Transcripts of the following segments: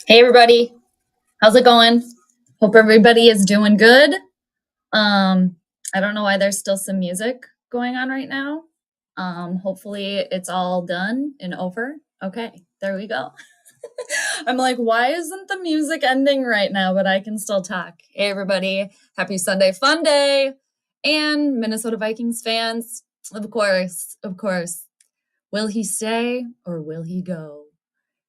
Hey everybody, how's it going? Hope everybody is doing good. Um, I don't know why there's still some music going on right now. Hopefully it's all done and over. Okay, there we go. I'm like, why isn't the music ending right now? But I can still talk. Hey everybody, happy Sunday fun day. And Minnesota Vikings fans, of course. Will he stay or will he go?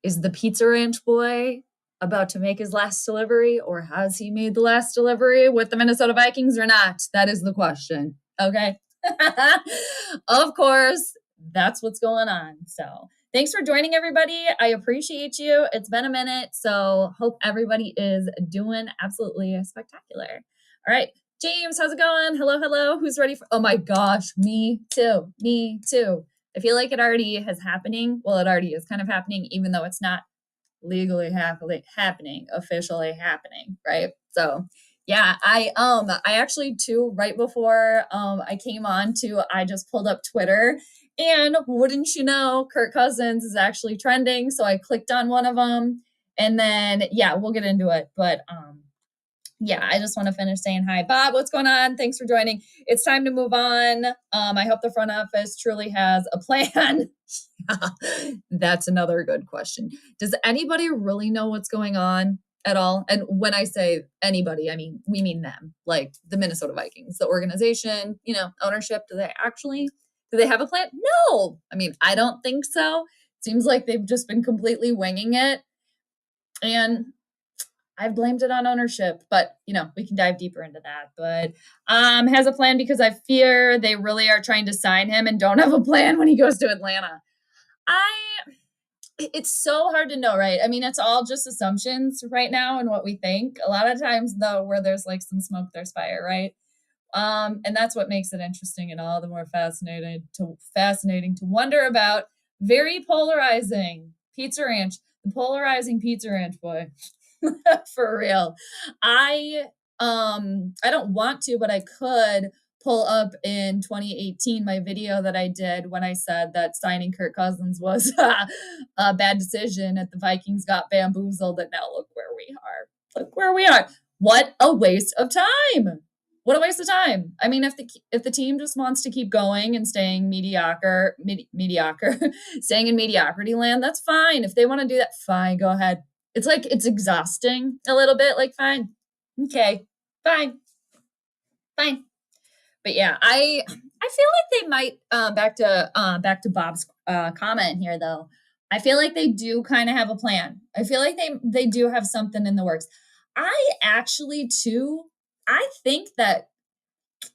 Is the Pizza Ranch boy about to make his last delivery, or has he made the last delivery with the Minnesota Vikings or not? That is the question. Okay. Of course, that's what's going on. So, thanks for joining, everybody. I appreciate you. It's been a minute. So, hope everybody is doing absolutely spectacular. All right. James, how's it going? Hello, hello. Who's ready for? Oh my gosh, me too. Me too. I feel like it already is happening. Well, it already is kind of happening, even though it's not legally happening, officially happening, right? So yeah, I actually too, right before I came on to, I just pulled up Twitter, and wouldn't you know, Kirk Cousins is actually trending. So I clicked on one of them, and then yeah, we'll get into it. But yeah, I just want to finish saying hi. Bob, what's going on? Thanks for joining. It's time to move on. I hope the front office truly has a plan. That's another good question. Does anybody really know what's going on at all? And when I say anybody, I mean, we mean them, like the Minnesota Vikings, the organization, ownership. Do they have a plan? No. I mean, I don't think so. Seems like they've just been completely winging it. And I've blamed it on ownership, but we can dive deeper into that. But has a plan because I fear they really are trying to sign him and don't have a plan when he goes to Atlanta. I It's so hard to know, right? I mean, it's all just assumptions right now and what we think. A lot of times though, where there's like some smoke, there's fire, right? And that's what makes it interesting and all the more fascinating to wonder about. Very polarizing Pizza Ranch, the polarizing Pizza Ranch boy. For real. I don't want to, but I could pull up in 2018 my video that I did when I said that signing Kirk Cousins was a bad decision and the Vikings got bamboozled, and now look where we are. Look where we are. What a waste of time. What a waste of time. I mean, if the team just wants to keep going and staying mediocre, staying in mediocrity land, that's fine. If they want to do that, fine, go ahead. It's like it's exhausting a little bit. Like, fine, okay, fine, fine. But yeah, I feel like they might back to Bob's comment here though. I feel like they do kind of have a plan. I feel like they do have something in the works. I actually too. I think that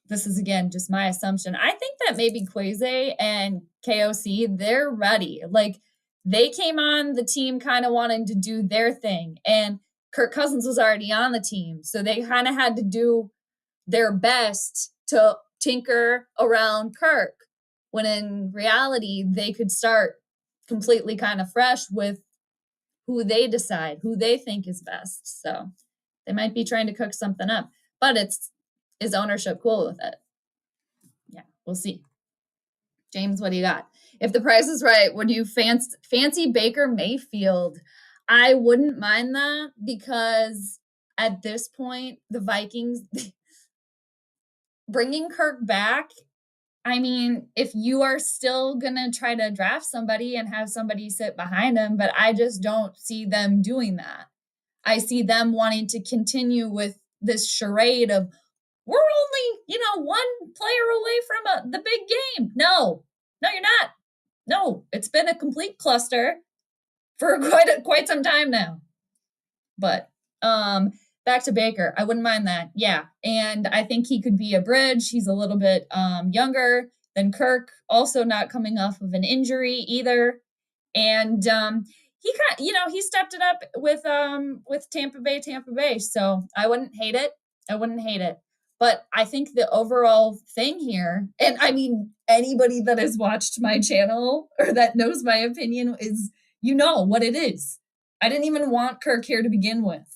this is again just my assumption. I think that maybe Quasi and KOC, they're ready. Like they came on the team kind of wanting to do their thing, and Kirk Cousins was already on the team, so they kind of had to do their best to tinker around Kirk. When in reality, they could start completely kind of fresh with who they decide, who they think is best. So they might be trying to cook something up, but is ownership cool with it? Yeah, we'll see. James, what do you got? If the price is right, would you fancy Baker Mayfield? I wouldn't mind that because at this point, the Vikings bringing Kirk back. I mean, if you are still going to try to draft somebody and have somebody sit behind them, but I just don't see them doing that. I see them wanting to continue with this charade of we're only, one player away from the big game. No, you're not. No, it's been a complete cluster for quite some time now. But back to Baker, I wouldn't mind that. Yeah, and I think he could be a bridge. He's a little bit younger than Kirk, also not coming off of an injury either, and he stepped it up with Tampa Bay. So I wouldn't hate it. But I think the overall thing here, and I mean, anybody that has watched my channel or that knows my opinion is, what it is. I didn't even want Kirk here to begin with.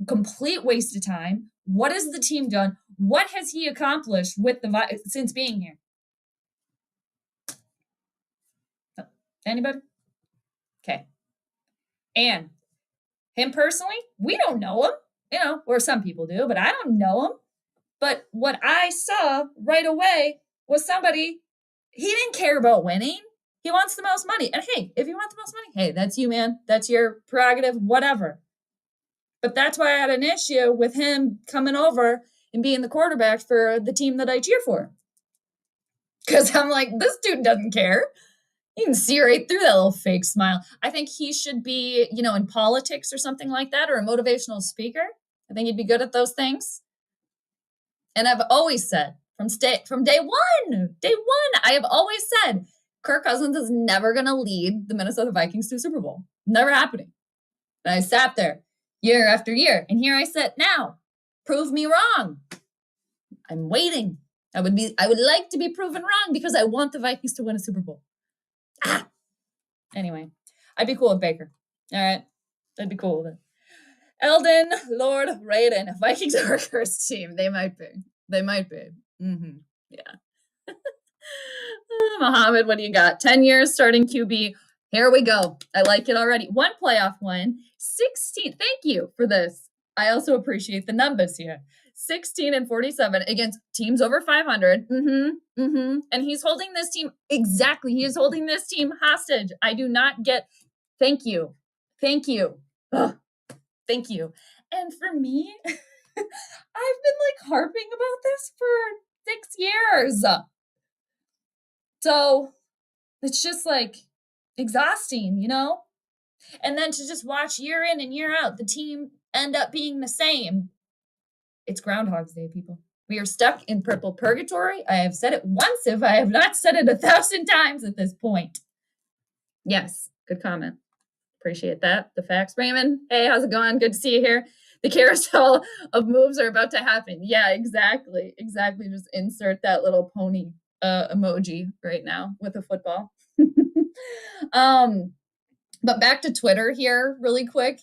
Complete waste of time. What has the team done? What has he accomplished with since being here? Anybody? Okay. And Him personally, we don't know him, or some people do, but I don't know him. But what I saw right away was somebody, he didn't care about winning. He wants the most money. And hey, if you want the most money, hey, that's you, man. That's your prerogative, whatever. But that's why I had an issue with him coming over and being the quarterback for the team that I cheer for. Because I'm like, this dude doesn't care. You can see right through that little fake smile. I think he should be, in politics or something like that, or a motivational speaker. I think he'd be good at those things. And I've always said from day one, I have always said Kirk Cousins is never going to lead the Minnesota Vikings to a Super Bowl. Never happening. And I sat there year after year, and here I sit now. Prove me wrong. I'm waiting. I would like to be proven wrong because I want the Vikings to win a Super Bowl. Anyway, I'd be cool with Baker. All right. I'd be cool with it. Eldon, Lord, Raiden. Vikings are a cursed team. They might be. Mm-hmm. Yeah. Mohammed, what do you got? 10 years starting QB. Here we go. I like it already. 1 playoff win. 16. Thank you for this. I also appreciate the numbers here. 16-47 against teams over 500. And he's holding this team exactly. He is holding this team hostage. I do not get. Thank you. Ugh. Thank you. And for me, I've been harping about this for 6 years. So it's just exhausting, And then to just watch year in and year out, the team end up being the same. It's Groundhog's Day, people. We are stuck in purple purgatory. I have said it once if I have not said it 1,000 times at this point. Yes, good comment. Appreciate that. The facts. Raymond, hey, how's it going? Good to see you here. The carousel of moves are about to happen. Yeah, exactly. Just insert that little pony emoji right now with a football. But back to Twitter here really quick.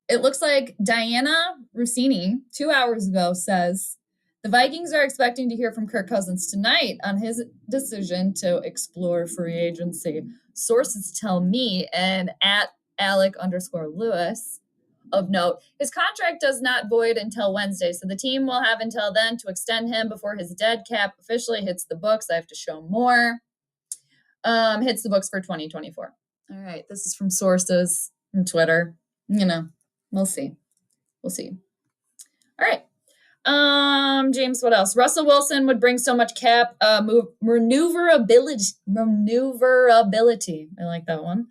It looks like Diana Rossini 2 hours ago says, the Vikings are expecting to hear from Kirk Cousins tonight on his decision to explore free agency. Sources tell me, and at Alec_Lewis of note, his contract does not void until Wednesday, so the team will have until then to extend him before his dead cap officially hits the books. I have to show more. Hits the books for 2024. All right, this is from sources from Twitter. We'll see. All right. James, what else? Russell Wilson would bring so much cap maneuverability. I like that one.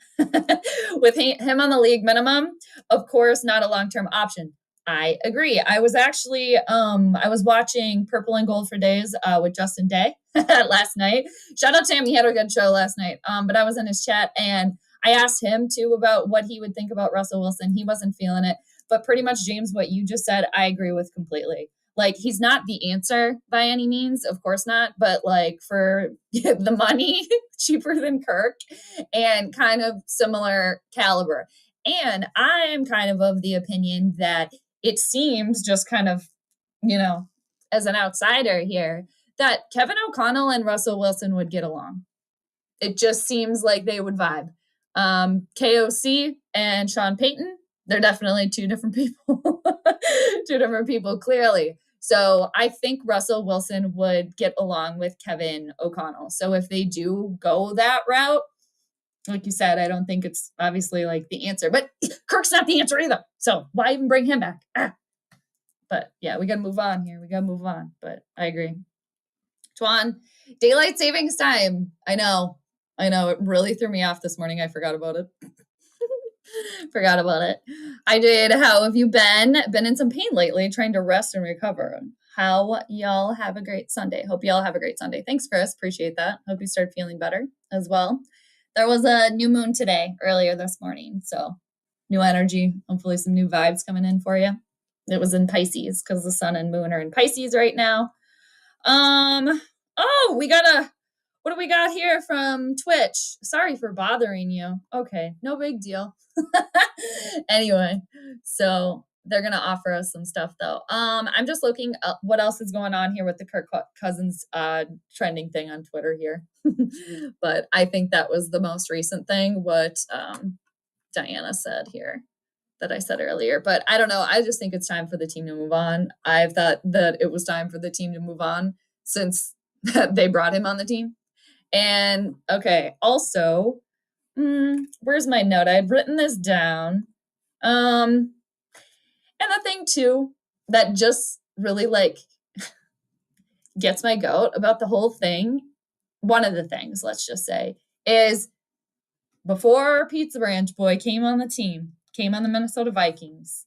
With him on the league minimum, of course, not a long-term option. I agree. I was actually, I was watching Purple and Gold for Days with Justin Day last night. Shout out to him. He had a good show last night. But I was in his chat and I asked him too about what he would think about Russell Wilson. He wasn't feeling it. But pretty much, James, what you just said, I agree with completely. He's not the answer by any means, of course not, but for the money, cheaper than Kirk and kind of similar caliber. And I am kind of the opinion that it seems just kind of, as an outsider here, that Kevin O'Connell and Russell Wilson would get along. It just seems like they would vibe. KOC and Sean Payton, they're definitely two different people. Clearly. So I think Russell Wilson would get along with Kevin O'Connell. So if they do go that route, like you said, I don't think it's obviously the answer. But Kirk's not the answer either. So why even bring him back? But yeah, we got to move on here. But I agree. Tuan, daylight savings time. I know. It really threw me off this morning. I forgot about it. I did. How have you been? Been in some pain lately, trying to rest and recover. How y'all have a great Sunday. Hope y'all have a great Sunday. Thanks, Chris. Appreciate that. Hope you start feeling better as well. There was a new moon today, earlier this morning. So new energy. Hopefully some new vibes coming in for you. It was in Pisces because the sun and moon are in Pisces right now. Oh, what do we got here from Twitch? Sorry for bothering you. Okay, no big deal. Anyway, so they're going to offer us some stuff though. I'm just looking up what else is going on here with the Kirk Cousins trending thing on Twitter here. But I think that was the most recent thing. What Diana said here that I said earlier, but I don't know. I just think it's time for the team to move on. I've thought that it was time for the team to move on since they brought him on the team. And okay, also, where's my note? I had written this down. And the thing too that just really like gets my goat about the whole thing, one of the things, let's just say, is before Pizza Ranch Boy came on the team, came on the Minnesota Vikings,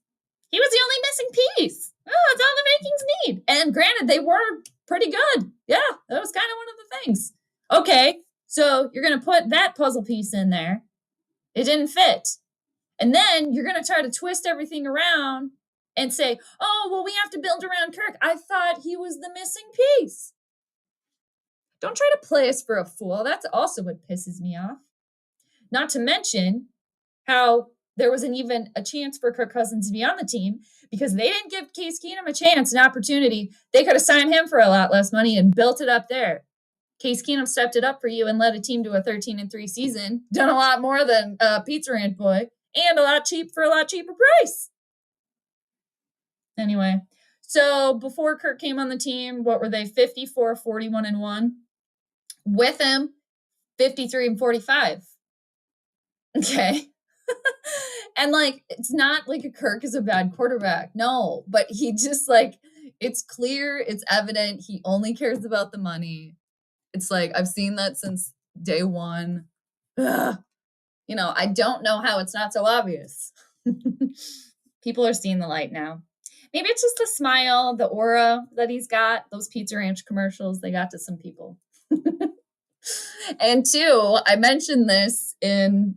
he was the only missing piece. Oh, that's all the Vikings need. And granted, they were pretty good. Yeah, that was kind of one of the things. Okay, so you're going to put that puzzle piece in there. It didn't fit. And then you're going to try to twist everything around and say, oh, well, we have to build around Kirk. I thought he was the missing piece. Don't try to play us for a fool. That's also what pisses me off. Not to mention how there wasn't even a chance for Kirk Cousins to be on the team because they didn't give Case Keenum a chance, an opportunity. They could have signed him for a lot less money and built it up there. Case Keenum stepped it up for you and led a team to a 13-3 season, done a lot more than Pizza Ranch Boy, and a lot cheaper price. Anyway, so before Kirk came on the team, what were they? 54, 41-1. With him, 53-45. Okay. And like, it's not like a Kirk is a bad quarterback. No, but he just like, it's clear, it's evident. He only cares about the money. It's like, I've seen that since day one. Ugh. You know, I don't know how it's not so obvious. People are seeing the light now. Maybe it's just the smile, the aura that he's got. Those Pizza Ranch commercials, they got to some people. And two, I mentioned this in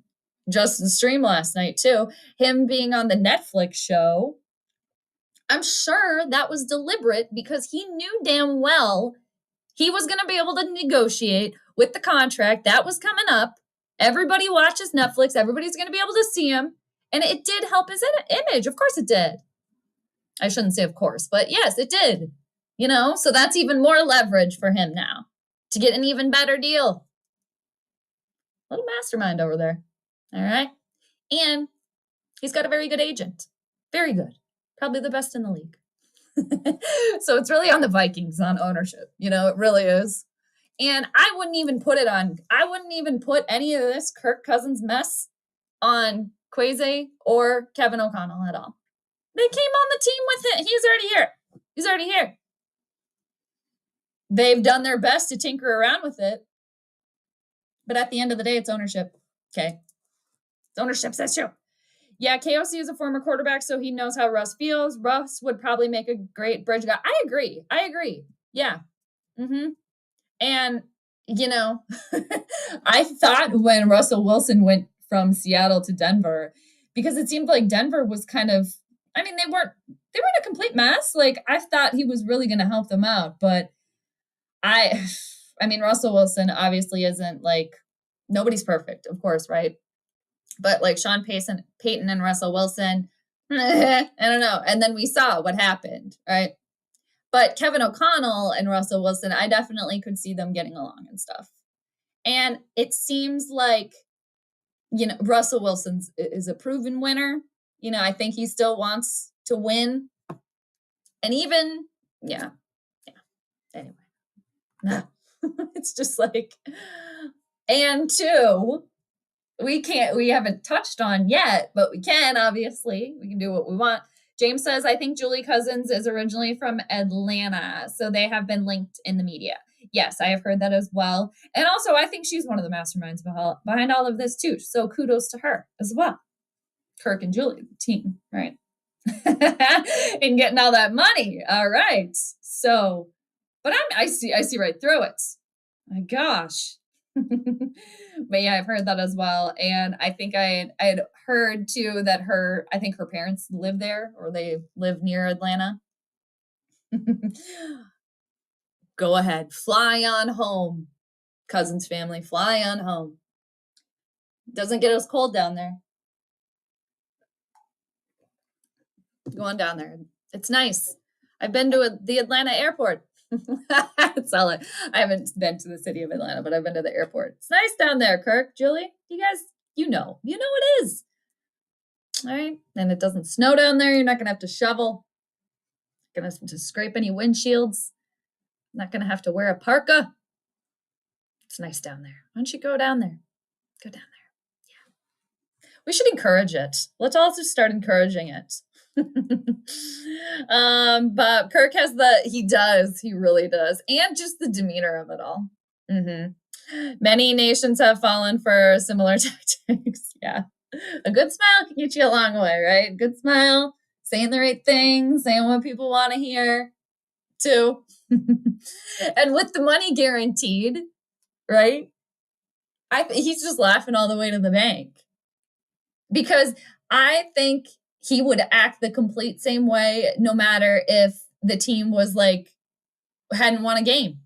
Justin's stream last night too, him being on the Netflix show. I'm sure that was deliberate because he knew damn well he was going to be able to negotiate with the contract that was coming up. Everybody watches Netflix. Everybody's going to be able to see him. And it did help his image. Of course it did. I shouldn't say of course, but yes, it did. You know, so that's even more leverage for him now to get an even better deal. Little mastermind over there. All right. And he's got a very good agent. Very good. Probably the best in the league. So it's really on the Vikings on ownership. You know, it really is. And I wouldn't even put any of this Kirk Cousins mess on Kwesi or Kevin O'Connell at all. They came on the team with him. He's already here. They've done their best to tinker around with it. But at the end of the day, it's ownership. Okay. It's ownership's issue. Yeah, KOC is a former quarterback, so he knows how Russ feels. Russ would probably make a great bridge guy. I agree. Yeah. And, you know, I thought when Russell Wilson went from Seattle to Denver, because it seemed like Denver was kind of, I mean, they weren't a complete mess. Like, I thought he was really going to help them out. But I mean, Russell Wilson obviously isn't like, nobody's perfect, of course, right? But like Sean Payton and Russell Wilson, I don't know. And then we saw what happened, right? But Kevin O'Connell and Russell Wilson, I definitely could see them getting along and stuff. And it seems like, you know, Russell Wilson is a proven winner. You know, I think he still wants to win. And even, yeah. Anyway, no, it's just like, and two, we haven't touched on yet, but we can, obviously. We can do what we want. James says, I think Julie Cousins is originally from Atlanta, so they have been linked in the media. Yes, I have heard that as well. And also, I think she's one of the masterminds behind all of this, too. So kudos to her as well. Kirk and Julie, the team, right? And getting all that money. All right. So, but I see right through it. My gosh. But yeah, I've heard that as well. And I think I had heard too that I think her parents live there, or they live near Atlanta. Go ahead, fly on home, Cousins family, fly on home. Doesn't get us cold down there. Go on down there. It's nice. I've been to the Atlanta airport. That's all I haven't been to the city of Atlanta, but I've been to the airport. It's nice down there, Kirk, Julie. You guys, you know it is. All right. And it doesn't snow down there. You're not going to have to shovel. Going to have to scrape any windshields. Not going to have to wear a parka. It's nice down there. Why don't you go down there? Go down there. Yeah. We should encourage it. Let's also start encouraging it. But Kirk has he really does. And just the demeanor of it all. Many nations have fallen for similar tactics. Yeah. A good smile can get you a long way, right? Good smile, saying the right thing, saying what people want to hear, too. And with the money guaranteed, right? He's just laughing all the way to the bank. Because I think he would act the complete same way no matter if the team was hadn't won a game.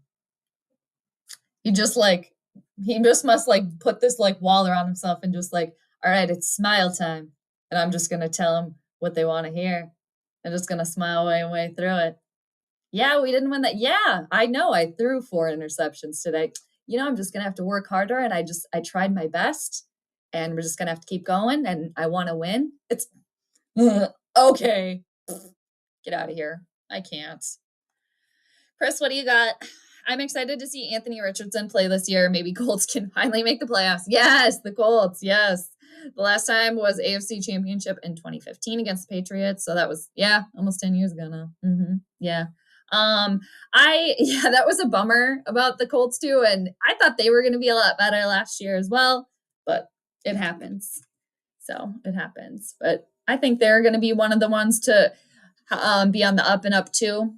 He just must put this wall around himself and just all right, it's smile time. And I'm just going to tell them what they want to hear. I'm just going to smile way through it. Yeah, we didn't win that. Yeah, I know. I threw 4 interceptions today. I'm just going to have to work harder. And I tried my best. And we're just going to have to keep going. And I want to win. It's okay. Get out of here. I can't. Chris, what do you got? I'm excited to see Anthony Richardson play this year. Maybe Colts can finally make the playoffs. Yes, the Colts. Yes. The last time was AFC Championship in 2015 against the Patriots. So that was, almost 10 years ago now. Yeah. That was a bummer about the Colts too. And I thought they were going to be a lot better last year as well, but it happens. So it happens. But I think they're going to be one of the ones to be on the up and up too.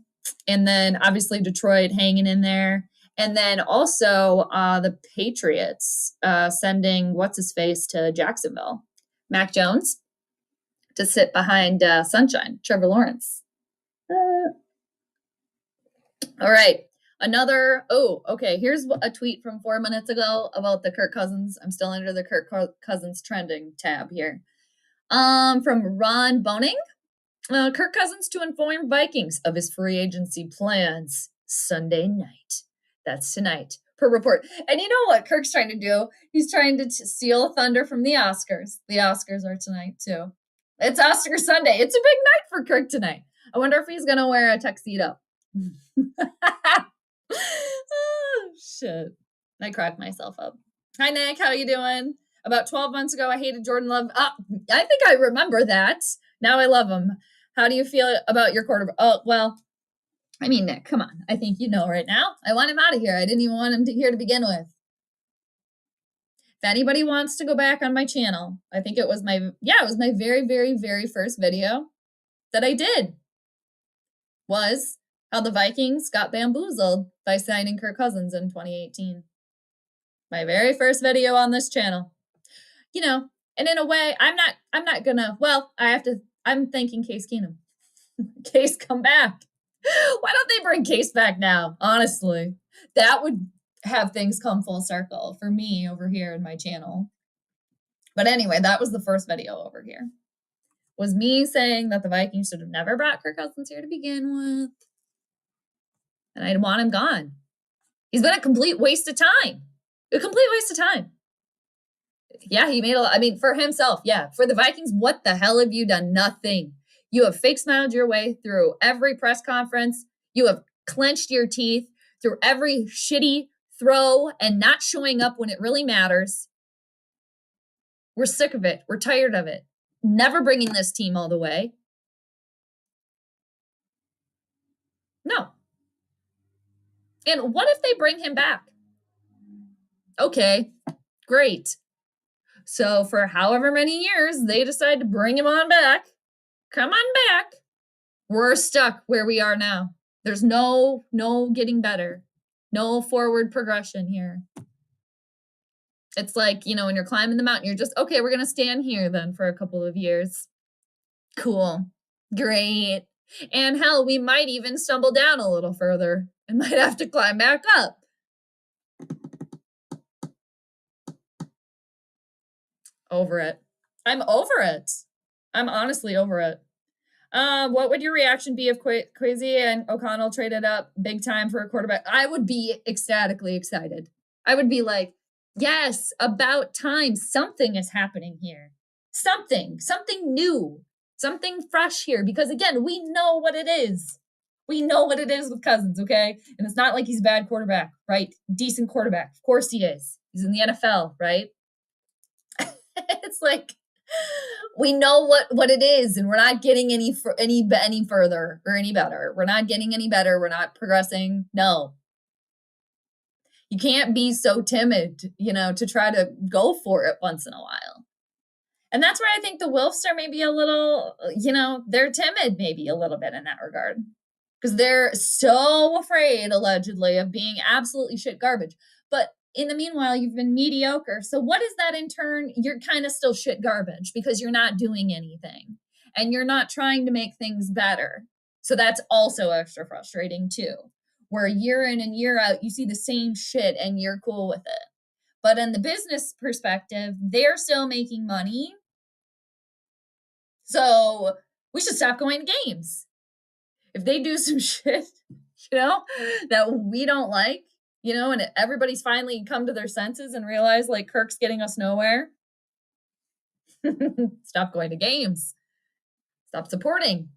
And then obviously Detroit hanging in there. And then also the Patriots sending what's-his-face to Jacksonville. Mac Jones to sit behind Sunshine, Trevor Lawrence. All right. Here's a tweet from 4 minutes ago about the Kirk Cousins. I'm still under the Kirk Cousins trending tab here. From Ron Boning. Kirk Cousins to inform Vikings of his free agency plans Sunday night. That's tonight, per report. And you know what Kirk's trying to do? He's trying to steal thunder from the Oscars. The Oscars are tonight, too. It's Oscar Sunday. It's a big night for Kirk tonight. I wonder if he's going to wear a tuxedo. Oh, shit. I cracked myself up. Hi, Nick. How you doing? About 12 months ago, I hated Jordan Love. I think I remember that. Now I love him. How do you feel about your quarterback? Oh, well, I mean, Nick, come on. I think you know right now. I want him out of here. I didn't even want him here to begin with. If anybody wants to go back on my channel, I think it was my very, very, very first video that I did was how the Vikings got bamboozled by signing Kirk Cousins in 2018. My very first video on this channel. And in a way, I'm thanking Case Keenum. Case, come back. Why don't they bring Case back now? Honestly, that would have things come full circle for me over here in my channel. But anyway, that was the first video over here. Was me saying that the Vikings should have never brought Kirk Cousins here to begin with. And I want him gone. He's been a complete waste of time. A complete waste of time. Yeah, he made a lot. I mean, for himself, yeah. For the Vikings, what the hell have you done? Nothing. You have fake smiled your way through every press conference. You have clenched your teeth through every shitty throw and not showing up when it really matters. We're sick of it. We're tired of it. Never bringing this team all the way. No. And what if they bring him back? Okay, great. So for however many years they decide to bring him on back, come on back. We're stuck where we are now. There's no getting better. No forward progression here. It's like, when you're climbing the mountain, you're just, okay, we're going to stand here then for a couple of years. Cool. Great. And hell, we might even stumble down a little further and might have to climb back up. Over it. I'm over it. I'm honestly over it. What would your reaction be if Kwesi and O'Connell traded up big time for a quarterback? I would be ecstatically excited. I would be like, yes, about time. Something is happening here. something new, something fresh here, because again, we know what it is. We know what it is with Cousins, okay? And it's not like he's a bad quarterback, right? Decent quarterback. Of course he is. He's in the NFL, right? It's like we know what it is, and we're not getting any further or any better. We're not getting any better. We're not progressing. No. You can't be so timid, to try to go for it once in a while. And that's where I think the Wilfs are maybe a little, they're timid maybe a little bit in that regard. Because they're so afraid, allegedly, of being absolutely shit garbage. But in the meanwhile, you've been mediocre. So what is that in turn? You're kind of still shit garbage because you're not doing anything. And you're not trying to make things better. So that's also extra frustrating too. Where year in and year out, you see the same shit and you're cool with it. But in the business perspective, they're still making money. So we should stop going to games. If they do some shit, that we don't like, and everybody's finally come to their senses and realize like Kirk's getting us nowhere, stop going to games, stop supporting.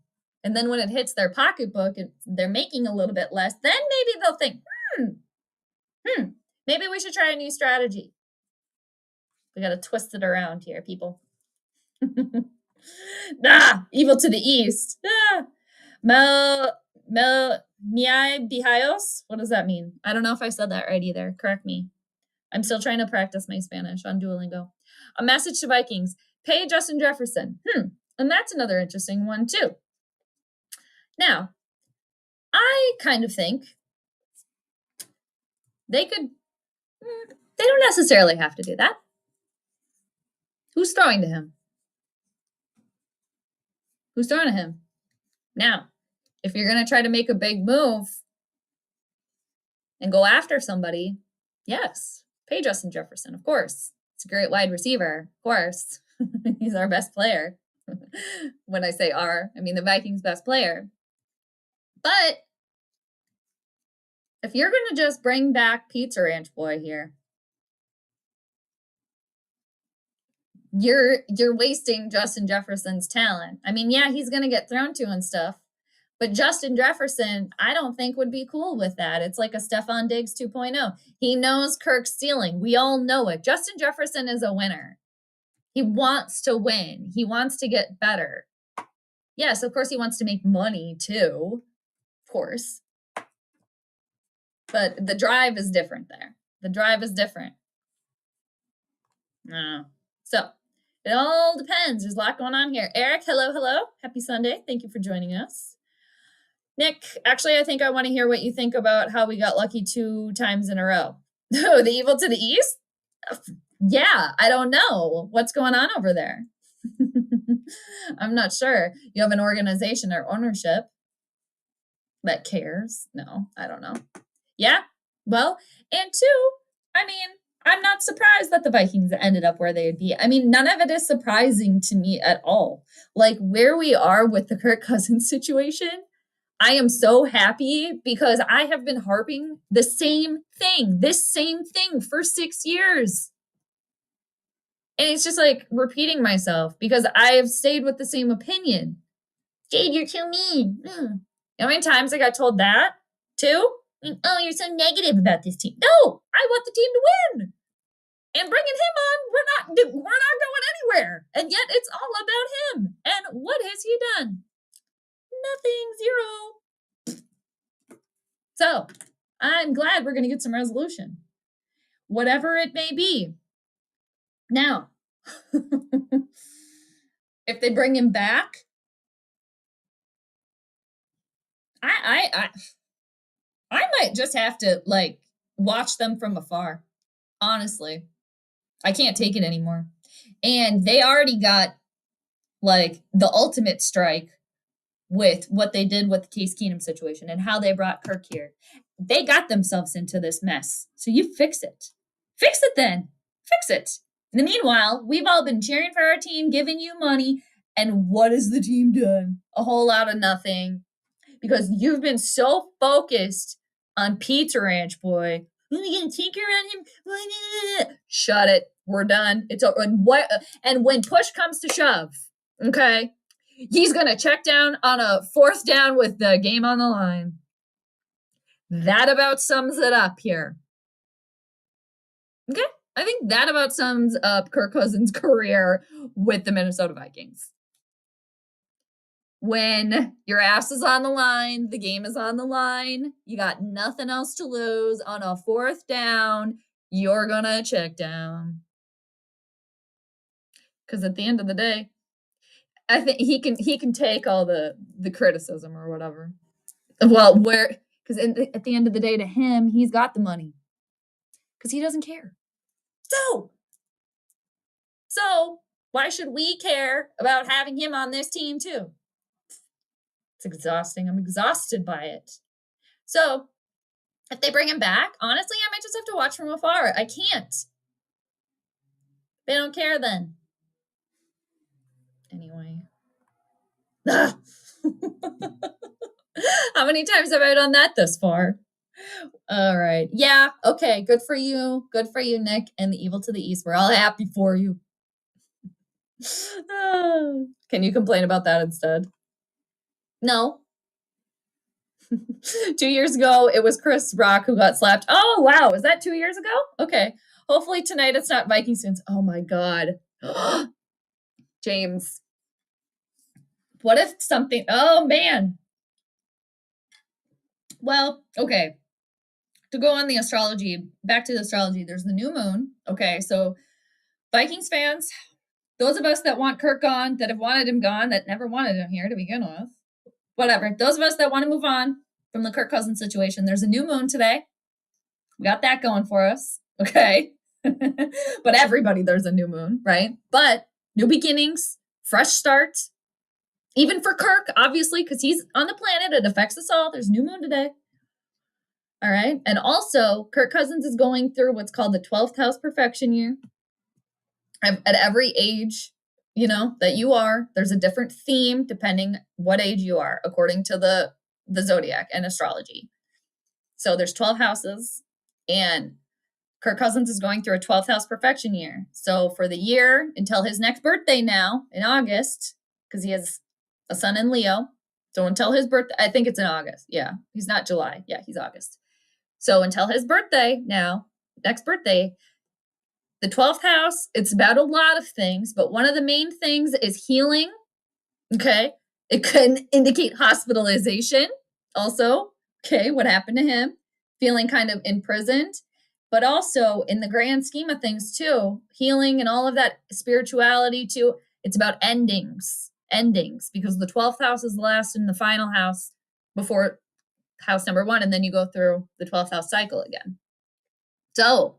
And then when it hits their pocketbook and they're making a little bit less, then maybe they'll think, maybe we should try a new strategy. We got to twist it around here, people. Evil to the east. Miai Bijayos? What does that mean? I don't know if I said that right either. Correct me. I'm still trying to practice my Spanish on Duolingo. A message to Vikings. Pay Justin Jefferson. And that's another interesting one too. Now, I kind of think they don't necessarily have to do that. Who's throwing to him? Who's throwing to him? Now, if you're going to try to make a big move and go after somebody, yes, pay Justin Jefferson, of course. It's a great wide receiver, of course. He's our best player. When I say our, I mean the Vikings' best player. But if you're going to just bring back Pizza Ranch Boy here, you're wasting Justin Jefferson's talent. I mean, yeah, he's going to get thrown to and stuff. But Justin Jefferson, I don't think would be cool with that. It's like a Stephon Diggs 2.0. He knows Kirk's ceiling. We all know it. Justin Jefferson is a winner. He wants to win. He wants to get better. Yes, of course he wants to make money too. Of course. But the drive is different there. The drive is different. So it all depends. There's a lot going on here. Eric, hello. Happy Sunday. Thank you for joining us. Nick, actually, I think I want to hear what you think about how we got lucky 2 times in a row. Oh, the evil to the east? Yeah, I don't know. What's going on over there? I'm not sure. You have an organization or ownership that cares? No, I don't know. Yeah, well, and 2, I mean, I'm not surprised that the Vikings ended up where they would be. I mean, none of it is surprising to me at all. Like where we are with the Kirk Cousins situation, I am so happy because I have been harping this same thing for 6 years. And it's just like repeating myself because I have stayed with the same opinion. Jade, you're too mean. You know how many times I got told that too? Oh, you're so negative about this team. No, I want the team to win. And bringing him on, we're not going anywhere. And yet it's all about him. And what has he done? Nothing, 0. So I'm glad we're going to get some resolution, whatever it may be. Now, if they bring him back, I might just have to like watch them from afar. Honestly, I can't take it anymore. And they already got like the ultimate strike with what they did with the Case Keenum situation and how they brought Kirk here. They got themselves into this mess. So you fix it. Fix it then. Fix it. In the meanwhile, we've all been cheering for our team, giving you money. And what has the team done? A whole lot of nothing. Because you've been so focused on Pizza Ranch Boy We're gonna tinker on him. Shut it. We're done. It's over. And when push comes to shove, okay, he's gonna check down on a 4th down with the game on the line. That about sums it up here. Okay, I think that about sums up Kirk Cousins' career with the Minnesota Vikings. When your ass is on the line, the game is on the line, you got nothing else to lose. On a 4th down, you're gonna check down. Because at the end of the day, I think he can take all the criticism or whatever. Well, because at the end of the day, to him, he's got the money because he doesn't care. So why should we care about having him on this team too? It's exhausting. I'm exhausted by it. So if they bring him back, honestly, I might just have to watch from afar. I can't. They don't care then. Anyway. How many times have I done that thus far? All right. Yeah. Okay. Good for you. Good for you, Nick. And the evil to the east. We're all happy for you. Can you complain about that instead? No. 2 years ago, it was Chris Rock who got slapped. Oh, wow. Was that 2 years ago? Okay. Hopefully tonight it's not Vikings fans. Oh, my God. James. What if something... Oh, man. Well, okay. To go on the astrology, back to the astrology, there's the new moon. Okay, so Vikings fans, those of us that want Kirk gone, that have wanted him gone, that never wanted him here to begin with, whatever. Those of us that want to move on from the Kirk Cousins situation, there's a new moon today. We got that going for us. Okay. But everybody, there's a new moon, right? But new beginnings, fresh start. Even for Kirk, obviously, because he's on the planet, it affects us all. There's new moon today. All right. And also, Kirk Cousins is going through what's called the 12th house perfection year. At every age, that you are, there's a different theme depending what age you are, according to the zodiac and astrology. So there's 12 houses, and Kirk Cousins is going through a 12th house perfection year. So for the year until his next birthday now in August, because he has a son in Leo. So until his birthday, I think it's in August. Yeah, he's not July. Yeah, he's August. So until his birthday now, next birthday, the 12th house, it's about a lot of things, but one of the main things is healing. Okay. It can indicate hospitalization also. Okay. What happened to him? Feeling kind of imprisoned, but also in the grand scheme of things too, healing and all of that spirituality too. It's about endings, because the 12th house is the last and the final house before house number 1. And then you go through the 12th house cycle again. So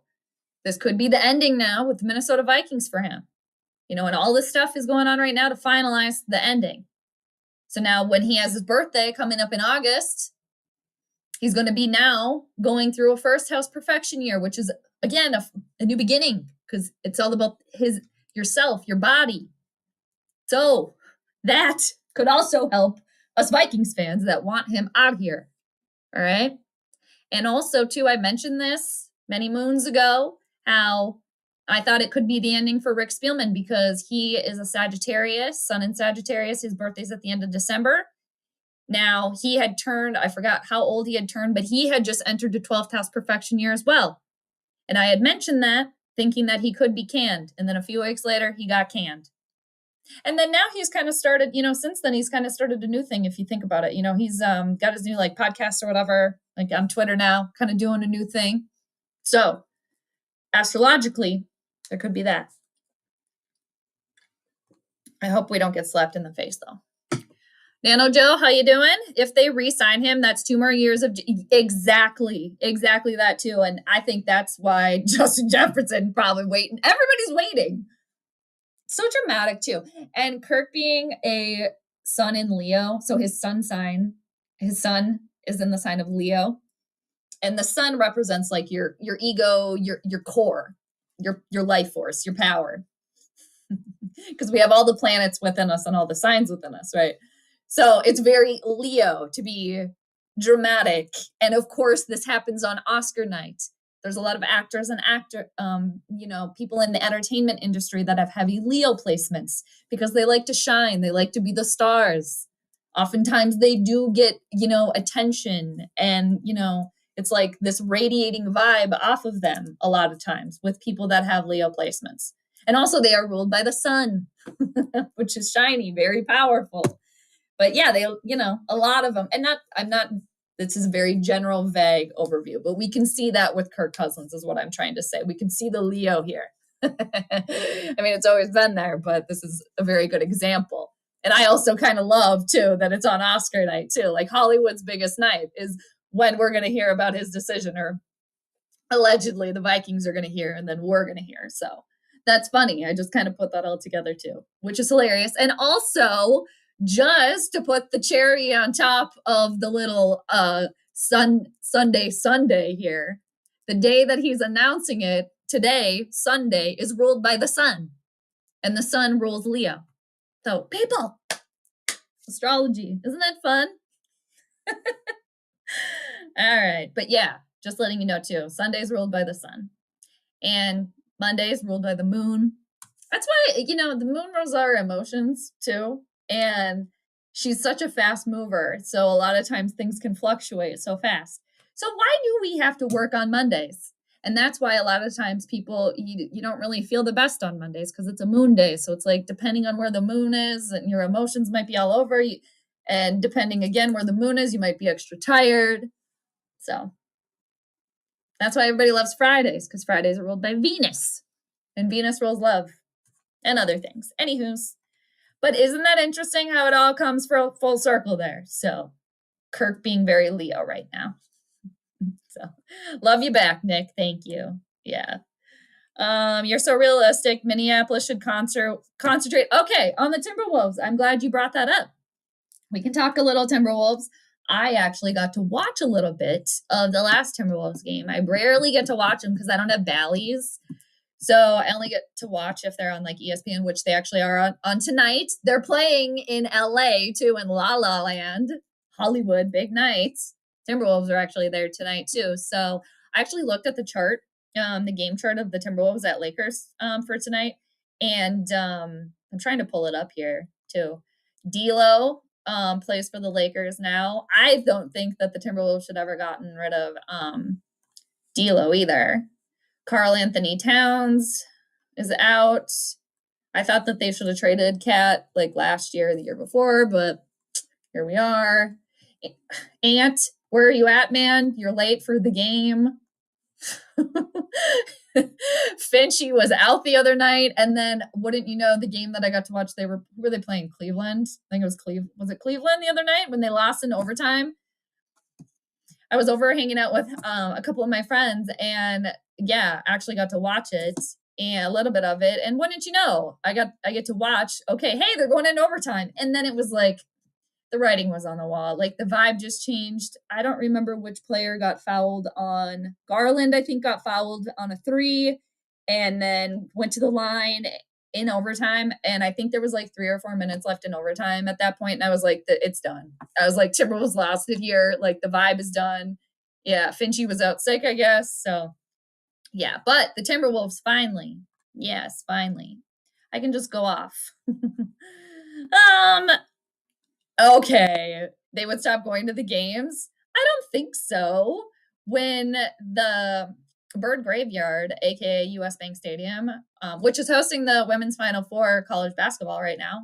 this could be the ending now with the Minnesota Vikings for him. And all this stuff is going on right now to finalize the ending. So now when he has his birthday coming up in August, he's going to be now going through a first house perfection year, which is, again, a new beginning, because it's all about yourself, your body. So that could also help us Vikings fans that want him out here. All right. And also, too, I mentioned this many moons ago, how I thought it could be the ending for Rick Spielman because he is a Sagittarius, sun in Sagittarius. His birthday's at the end of December. Now, he had turned, I forgot how old he had turned, but he had just entered the 12th house perfection year as well. And I had mentioned that, thinking that he could be canned. And then a few weeks later, he got canned. And then now he's kind of started, since then he's kind of started a new thing, if you think about it. He's got his new podcast or whatever, on Twitter now, kind of doing a new thing. So astrologically, there could be that. I hope we don't get slapped in the face, though. Nano Joe, how you doing? If they re-sign him, that's 2 more years of... Exactly that, too. And I think that's why Justin Jefferson probably waiting. Everybody's waiting. So dramatic, too. And Kirk being a sun in Leo, so his sun is in the sign of Leo. And the sun represents your ego, your core, your life force, your power. Because we have all the planets within us and all the signs within us, right? So it's very Leo to be dramatic. And of course, this happens on Oscar night. There's a lot of actors and people in the entertainment industry that have heavy Leo placements because they like to shine. They like to be the stars. Oftentimes they do get, attention and, it's like this radiating vibe off of them a lot of times with people that have Leo placements. And also they are ruled by the sun, which is shiny, very powerful. But yeah, they, a lot of them, and this is a very general, vague overview, but we can see that with Kirk Cousins is what I'm trying to say. We can see the Leo here. I mean, it's always been there, but this is a very good example. And I also kind of love too, that it's on Oscar night too. Like Hollywood's biggest night is when we're going to hear about his decision, or allegedly the Vikings are going to hear, and then we're going to hear. So that's funny. I just kind of put that all together too, which is hilarious. And also, just to put the cherry on top of the little Sunday here, the day that he's announcing it today, Sunday, is ruled by the sun, and the sun rules Leo. So people, astrology, isn't that fun? All right, but yeah, just letting you know too, Sunday's ruled by the sun, and Monday's ruled by the moon. That's why, the moon rules our emotions too. And she's such a fast mover. So a lot of times things can fluctuate so fast. So why do we have to work on Mondays? And that's why a lot of times people, you don't really feel the best on Mondays because it's a moon day. So it's like, depending on where the moon is, and your emotions might be all over you. And depending again where the moon is, you might be extra tired. So that's why everybody loves Fridays, because Fridays are ruled by Venus, and Venus rules love and other things. Anywho's. But isn't that interesting how it all comes full circle there? So Kirk being very Leo right now. So love you back, Nick. Thank you. Yeah. You're so realistic. Minneapolis should concentrate. Okay, on the Timberwolves. I'm glad you brought that up. We can talk a little Timberwolves. I actually got to watch a little bit of the last Timberwolves game. I rarely get to watch them because I don't have Bally's. So I only get to watch if they're on like ESPN, which they actually are on tonight. They're playing in LA too, in La La Land, Hollywood, big nights. Timberwolves are actually there tonight too. So I actually looked at the chart, the game chart of the Timberwolves at Lakers for tonight. And I'm trying to pull it up here too. D'Lo plays for the Lakers now. I don't think that the Timberwolves should ever gotten rid of D'Lo either. Karl Anthony Towns is out. I thought that they should have traded Cat like last year or the year before, but here we are. Ant, where are you at, man? You're late for the game. Finchy was out the other night, and then wouldn't you know, the game that I got to watch, who were they playing? Cleveland? I think it was Cleveland. Was it Cleveland the other night when they lost in overtime? I was over hanging out with a couple of my friends, and yeah, actually got to watch it and a little bit of it. And wouldn't you know, I get to watch, okay, hey, they're going into overtime. And then it was like the writing was on the wall. Like the vibe just changed. I don't remember which player got fouled on. Garland, I think, got fouled on a 3 and then went to the line in overtime. And I think there was like 3 or 4 minutes left in overtime at that point. And I was like, it's done. I was like, Timberwolves lost it here. Like the vibe is done. Yeah, Finchy was out sick, I guess. So yeah, but the Timberwolves finally, yes, finally. I can just go off. Okay, they would stop going to the games? I don't think so. When the Bird Graveyard, aka US Bank Stadium, which is hosting the Women's Final Four college basketball right now.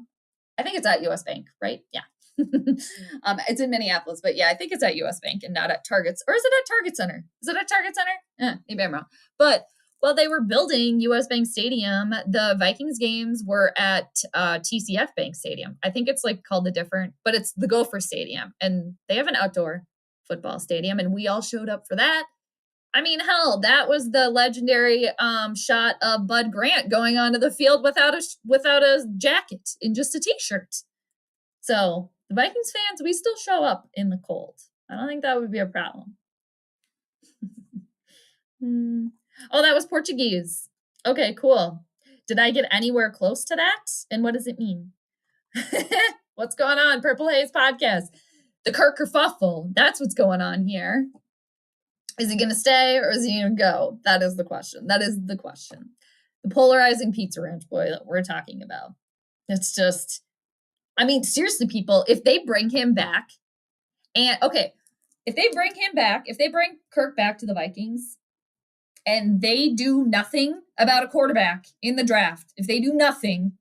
I think it's at US Bank, right? Yeah. It's in Minneapolis, but yeah, I think it's at US Bank and not at Target's. Or is it at Target Center? Is it at Target Center? Maybe I'm wrong. But while they were building US Bank Stadium, the Vikings games were at TCF Bank Stadium. I think it's like called but it's the Gopher Stadium. And they have an outdoor football stadium, and we all showed up for that. I mean, hell, that was the legendary shot of Bud Grant going onto the field without a jacket and just a t-shirt. So the Vikings fans, we still show up in the cold. I don't think that would be a problem. Oh, that was Portuguese. Okay, cool. Did I get anywhere close to that? And what does it mean? What's going on? Purple Haze Podcast. The Kerfuffle. That's what's going on here. Is he going to stay or is he going to go? That is the question. The polarizing Pizza Ranch boy that we're talking about. It's just, I mean, seriously, people, if they bring him back if they bring Kirk back to the Vikings and they do nothing about a quarterback in the draft, if they do nothing,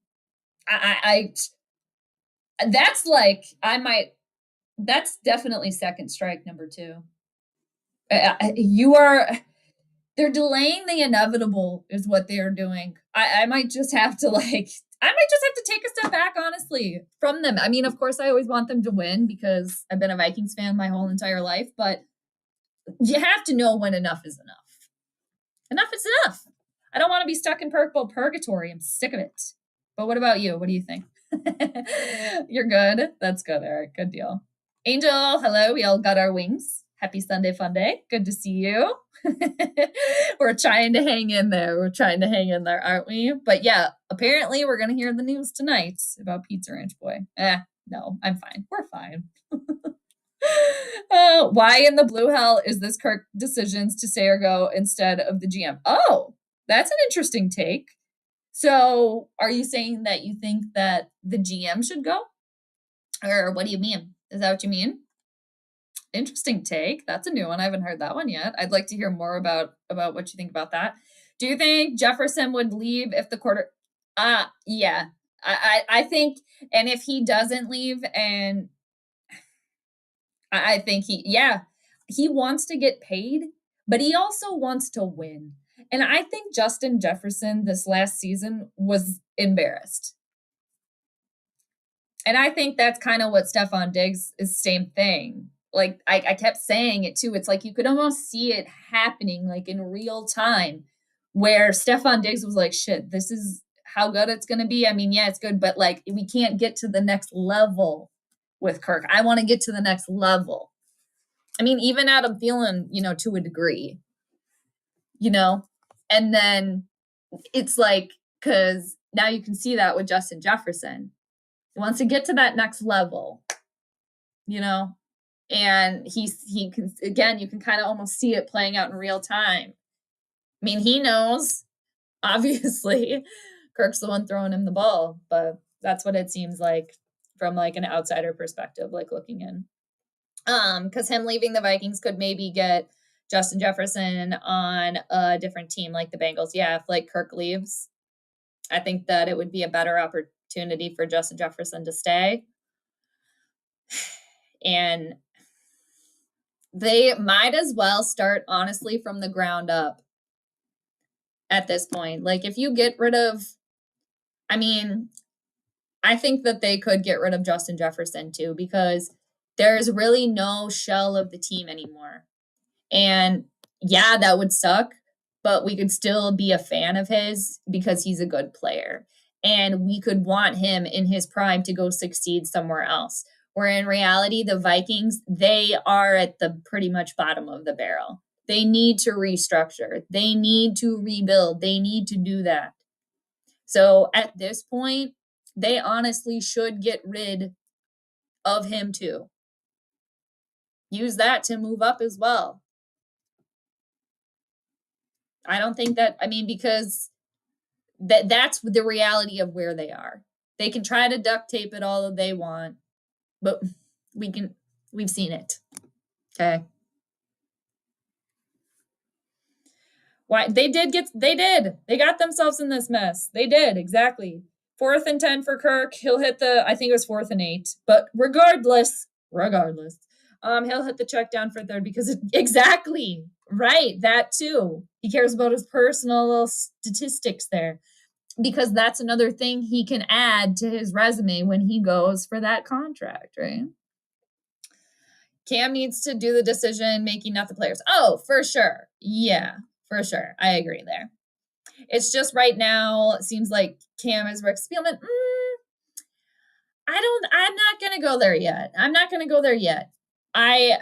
that's definitely second strike number 2. They're delaying the inevitable is what they are doing. I might just have to take a step back, honestly, from them. I mean, of course, I always want them to win because I've been a Vikings fan my whole entire life, but you have to know when enough is enough. Enough is enough. I don't want to be stuck in purgatory. I'm sick of it. But what about you? What do you think? You're good? That's good, Eric. Good deal. Angel, hello. We all got our wings. Happy Sunday fun day. Good to see you. We're trying to hang in there. Aren't we? But yeah, apparently we're going to hear the news tonight about Pizza Ranch Boy. No, I'm fine. We're fine. Why in the blue hell is this Kirk decisions to stay or go instead of the GM? Oh, that's an interesting take. So are you saying that you think that the GM should go? Or what do you mean? Is that what you mean? Interesting take. That's a new one. I haven't heard that one yet. I'd like to hear more about what you think about that. Do you think Jefferson would leave if the quarter? Yeah. I think, and if he doesn't leave, and I think he wants to get paid, but he also wants to win. And I think Justin Jefferson this last season was embarrassed. And I think that's kind of what Stephon Diggs is, same thing. Like I kept saying it too. It's like you could almost see it happening like in real time where Stephon Diggs was like, shit, this is how good it's going to be. I mean, yeah, it's good, but like we can't get to the next level with Kirk. I want to get to the next level. I mean, even Adam Thielen, to a degree, and then it's like, because now you can see that with Justin Jefferson. He wants to get to that next level, and he can, again, you can kind of almost see it playing out in real time. I mean, he knows, obviously, Kirk's the one throwing him the ball, but that's what it seems like from like an outsider perspective, like looking in. Because him leaving the Vikings could maybe get Justin Jefferson on a different team like the Bengals. Yeah, if like Kirk leaves, I think that it would be a better opportunity for Justin Jefferson to stay. And they might as well start, honestly, from the ground up at this point. Like, if you get rid of, I mean, I think that they could get rid of Justin Jefferson too, because there's really no shell of the team anymore. And yeah, that would suck, but we could still be a fan of his because he's a good player. And we could want him in his prime to go succeed somewhere else. Where in reality, the Vikings, they are at the pretty much bottom of the barrel. They need to restructure. They need to rebuild. They need to do that. So at this point, they honestly should get rid of him too. Use that to move up as well. I don't think that, I mean, because that's the reality of where they are. They can try to duct tape it all that they want, but we've seen it. Okay. Why they got themselves in this mess. They did, exactly. 4th and 10 for Kirk. He'll hit I think it was 4th and 8, but regardless, he'll hit the check down for 3rd because exactly right. That too. He cares about his personal little statistics there because that's another thing he can add to his resume when he goes for that contract, right? Cam needs to do the decision making, not the players. Oh, for sure. Yeah, for sure. I agree there. It's just right now, it seems like Cam is Rick Spielman. I'm not going to go there yet. I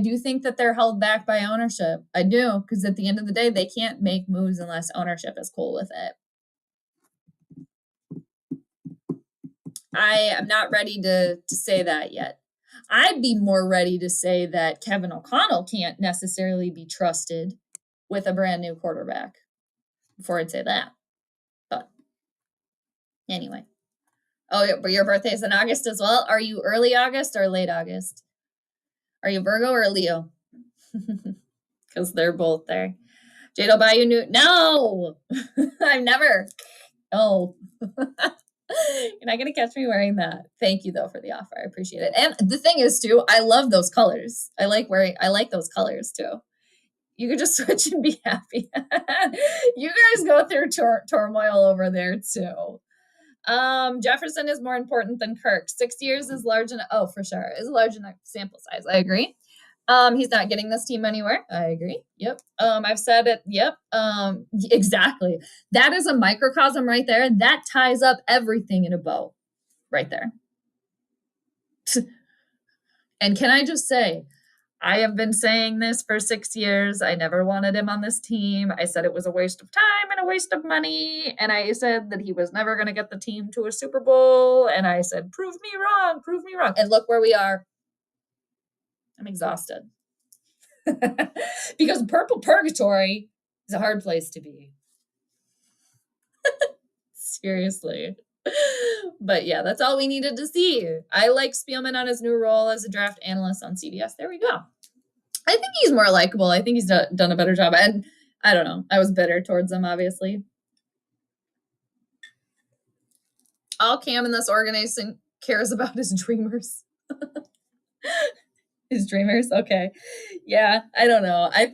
do think that they're held back by ownership. I do, because at the end of the day, they can't make moves unless ownership is cool with it. I am not ready to say that yet. I'd be more ready to say that Kevin O'Connell can't necessarily be trusted with a brand new quarterback before I'd say that. But anyway. Oh, your birthday's in August as well? Are you early August or late August? Are you Virgo or Leo? Because they're both there. Jade will buy you new. No! I'm never. Oh. You're not going to catch me wearing that. Thank you, though, for the offer. I appreciate it. And the thing is, too, I love those colors. I like those colors, too. You could just switch and be happy. You guys go through turmoil over there, too. Jefferson is more important than Kirk. 6 years is large enough. Oh, for sure. Is a large enough sample size. I agree. He's not getting this team anywhere. I agree. Yep. I've said it. Yep. Exactly. That is a microcosm right there. That ties up everything in a bow right there. And can I just say, I have been saying this for 6 years. I never wanted him on this team. I said it was a waste of time and a waste of money. And I said that he was never going to get the team to a Super Bowl. And I said, prove me wrong, prove me wrong. And look where we are. I'm exhausted. Because purple purgatory is a hard place to be. Seriously. But yeah, that's all we needed to see. I like Spielman on his new role as a draft analyst on CBS. There we go. I think he's more likable. I think he's done a better job. And I don't know. I was bitter towards him, obviously. All Cam in this organization cares about is dreamers. His dreamers. Okay. Yeah, I don't know. I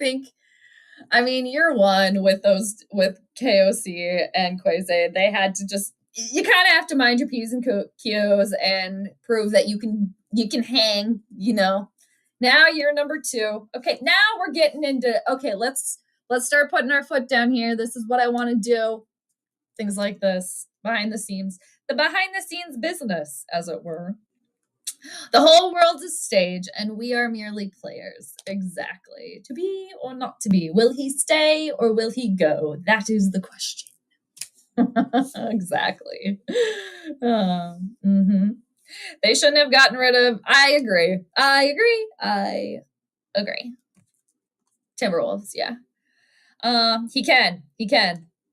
mean, year one with KOC and Quasi, they had to just, you kind of have to mind your P's and Q's and prove that you can hang, you know. Now you're number 2. Okay, now we're getting into, okay, let's start putting our foot down here. This is what I want to do. Things like this, behind the scenes business, as it were. The whole world's a stage, and we are merely players. Exactly. To be or not to be. Will he stay or will he go? That is the question. Exactly. They shouldn't have gotten rid of. I agree. Timberwolves, yeah. He can.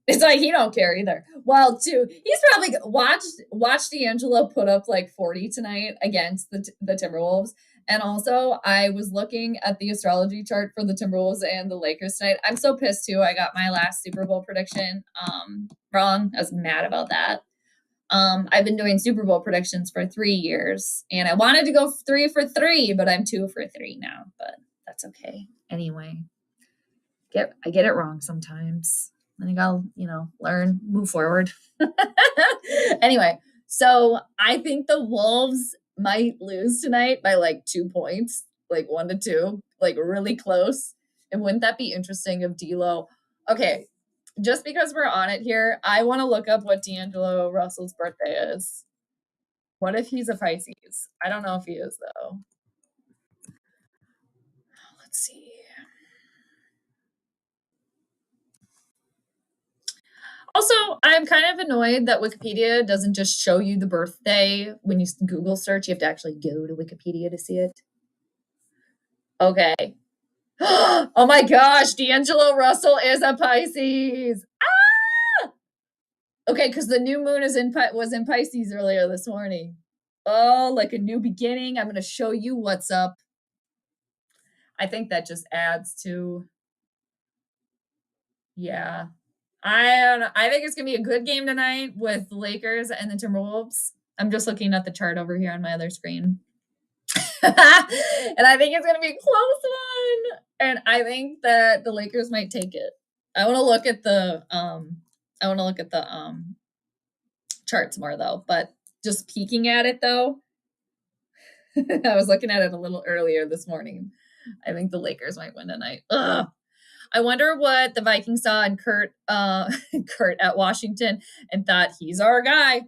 It's like he don't care either. Well, too, he's probably watched D'Angelo put up like 40 tonight against the Timberwolves. And also, I was looking at the astrology chart for the Timberwolves and the Lakers tonight. I'm so pissed too. I got my last Super Bowl prediction wrong. I was mad about that. I've been doing Super Bowl predictions for 3 years, and I wanted to go 3 for 3, but I'm 2 for 3 now. But that's okay. Anyway, I get it wrong sometimes. Then you gotta, learn, move forward. Anyway, so I think the Wolves might lose tonight by like 2 points, like 1 to 2, like really close. And wouldn't that be interesting if D'Lo? Okay, just because we're on it here, I want to look up what D'Angelo Russell's birthday is. What if he's a Pisces? I don't know if he is though. Let's see. Also, I'm kind of annoyed that Wikipedia doesn't just show you the birthday when you Google search. You have to actually go to Wikipedia to see it. Okay. Oh my gosh, D'Angelo Russell is a Pisces. Ah! Okay, because the new moon was in Pisces earlier this morning. Oh, like a new beginning. I'm going to show you what's up. I think that just adds to, yeah. I don't know. I think it's going to be a good game tonight with the Lakers and the Timberwolves. I'm just looking at the chart over here on my other screen. And I think it's going to be a close one. And I think that the Lakers might take it. I want to look at the charts more though, but just peeking at it though. I was looking at it a little earlier this morning. I think the Lakers might win tonight. Ugh. I wonder what the Vikings saw in Kurt at Washington and thought, he's our guy.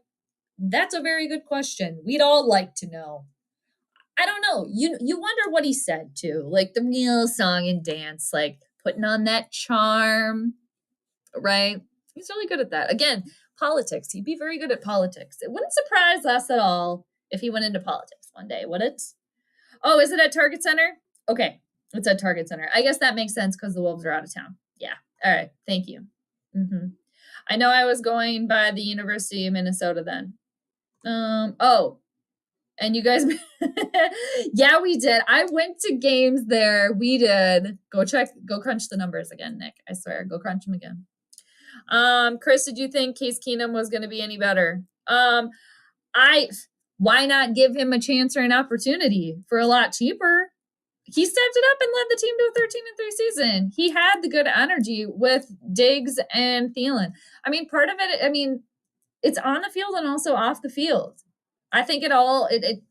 That's a very good question. We'd all like to know. I don't know. You wonder what he said too, like the real song and dance, like putting on that charm, right? He's really good at that. Again, politics. He'd be very good at politics. It wouldn't surprise us at all if he went into politics one day, would it? Oh, is it at Target Center? Okay, it's at Target Center. I guess that makes sense because the Wolves are out of town. Yeah. All right. Thank you. I know I was going by the University of Minnesota then. Oh, and you guys, yeah, we did. I went to games there. We did. Go crunch the numbers again, Nick. I swear, go crunch them again. Chris, did you think Case Keenum was going to be any better? Why not give him a chance or an opportunity for a lot cheaper? He stepped it up and led the team to a 13-3 season. He had the good energy with Diggs and Thielen. I mean, part of it, I mean, it's on the field and also off the field. I think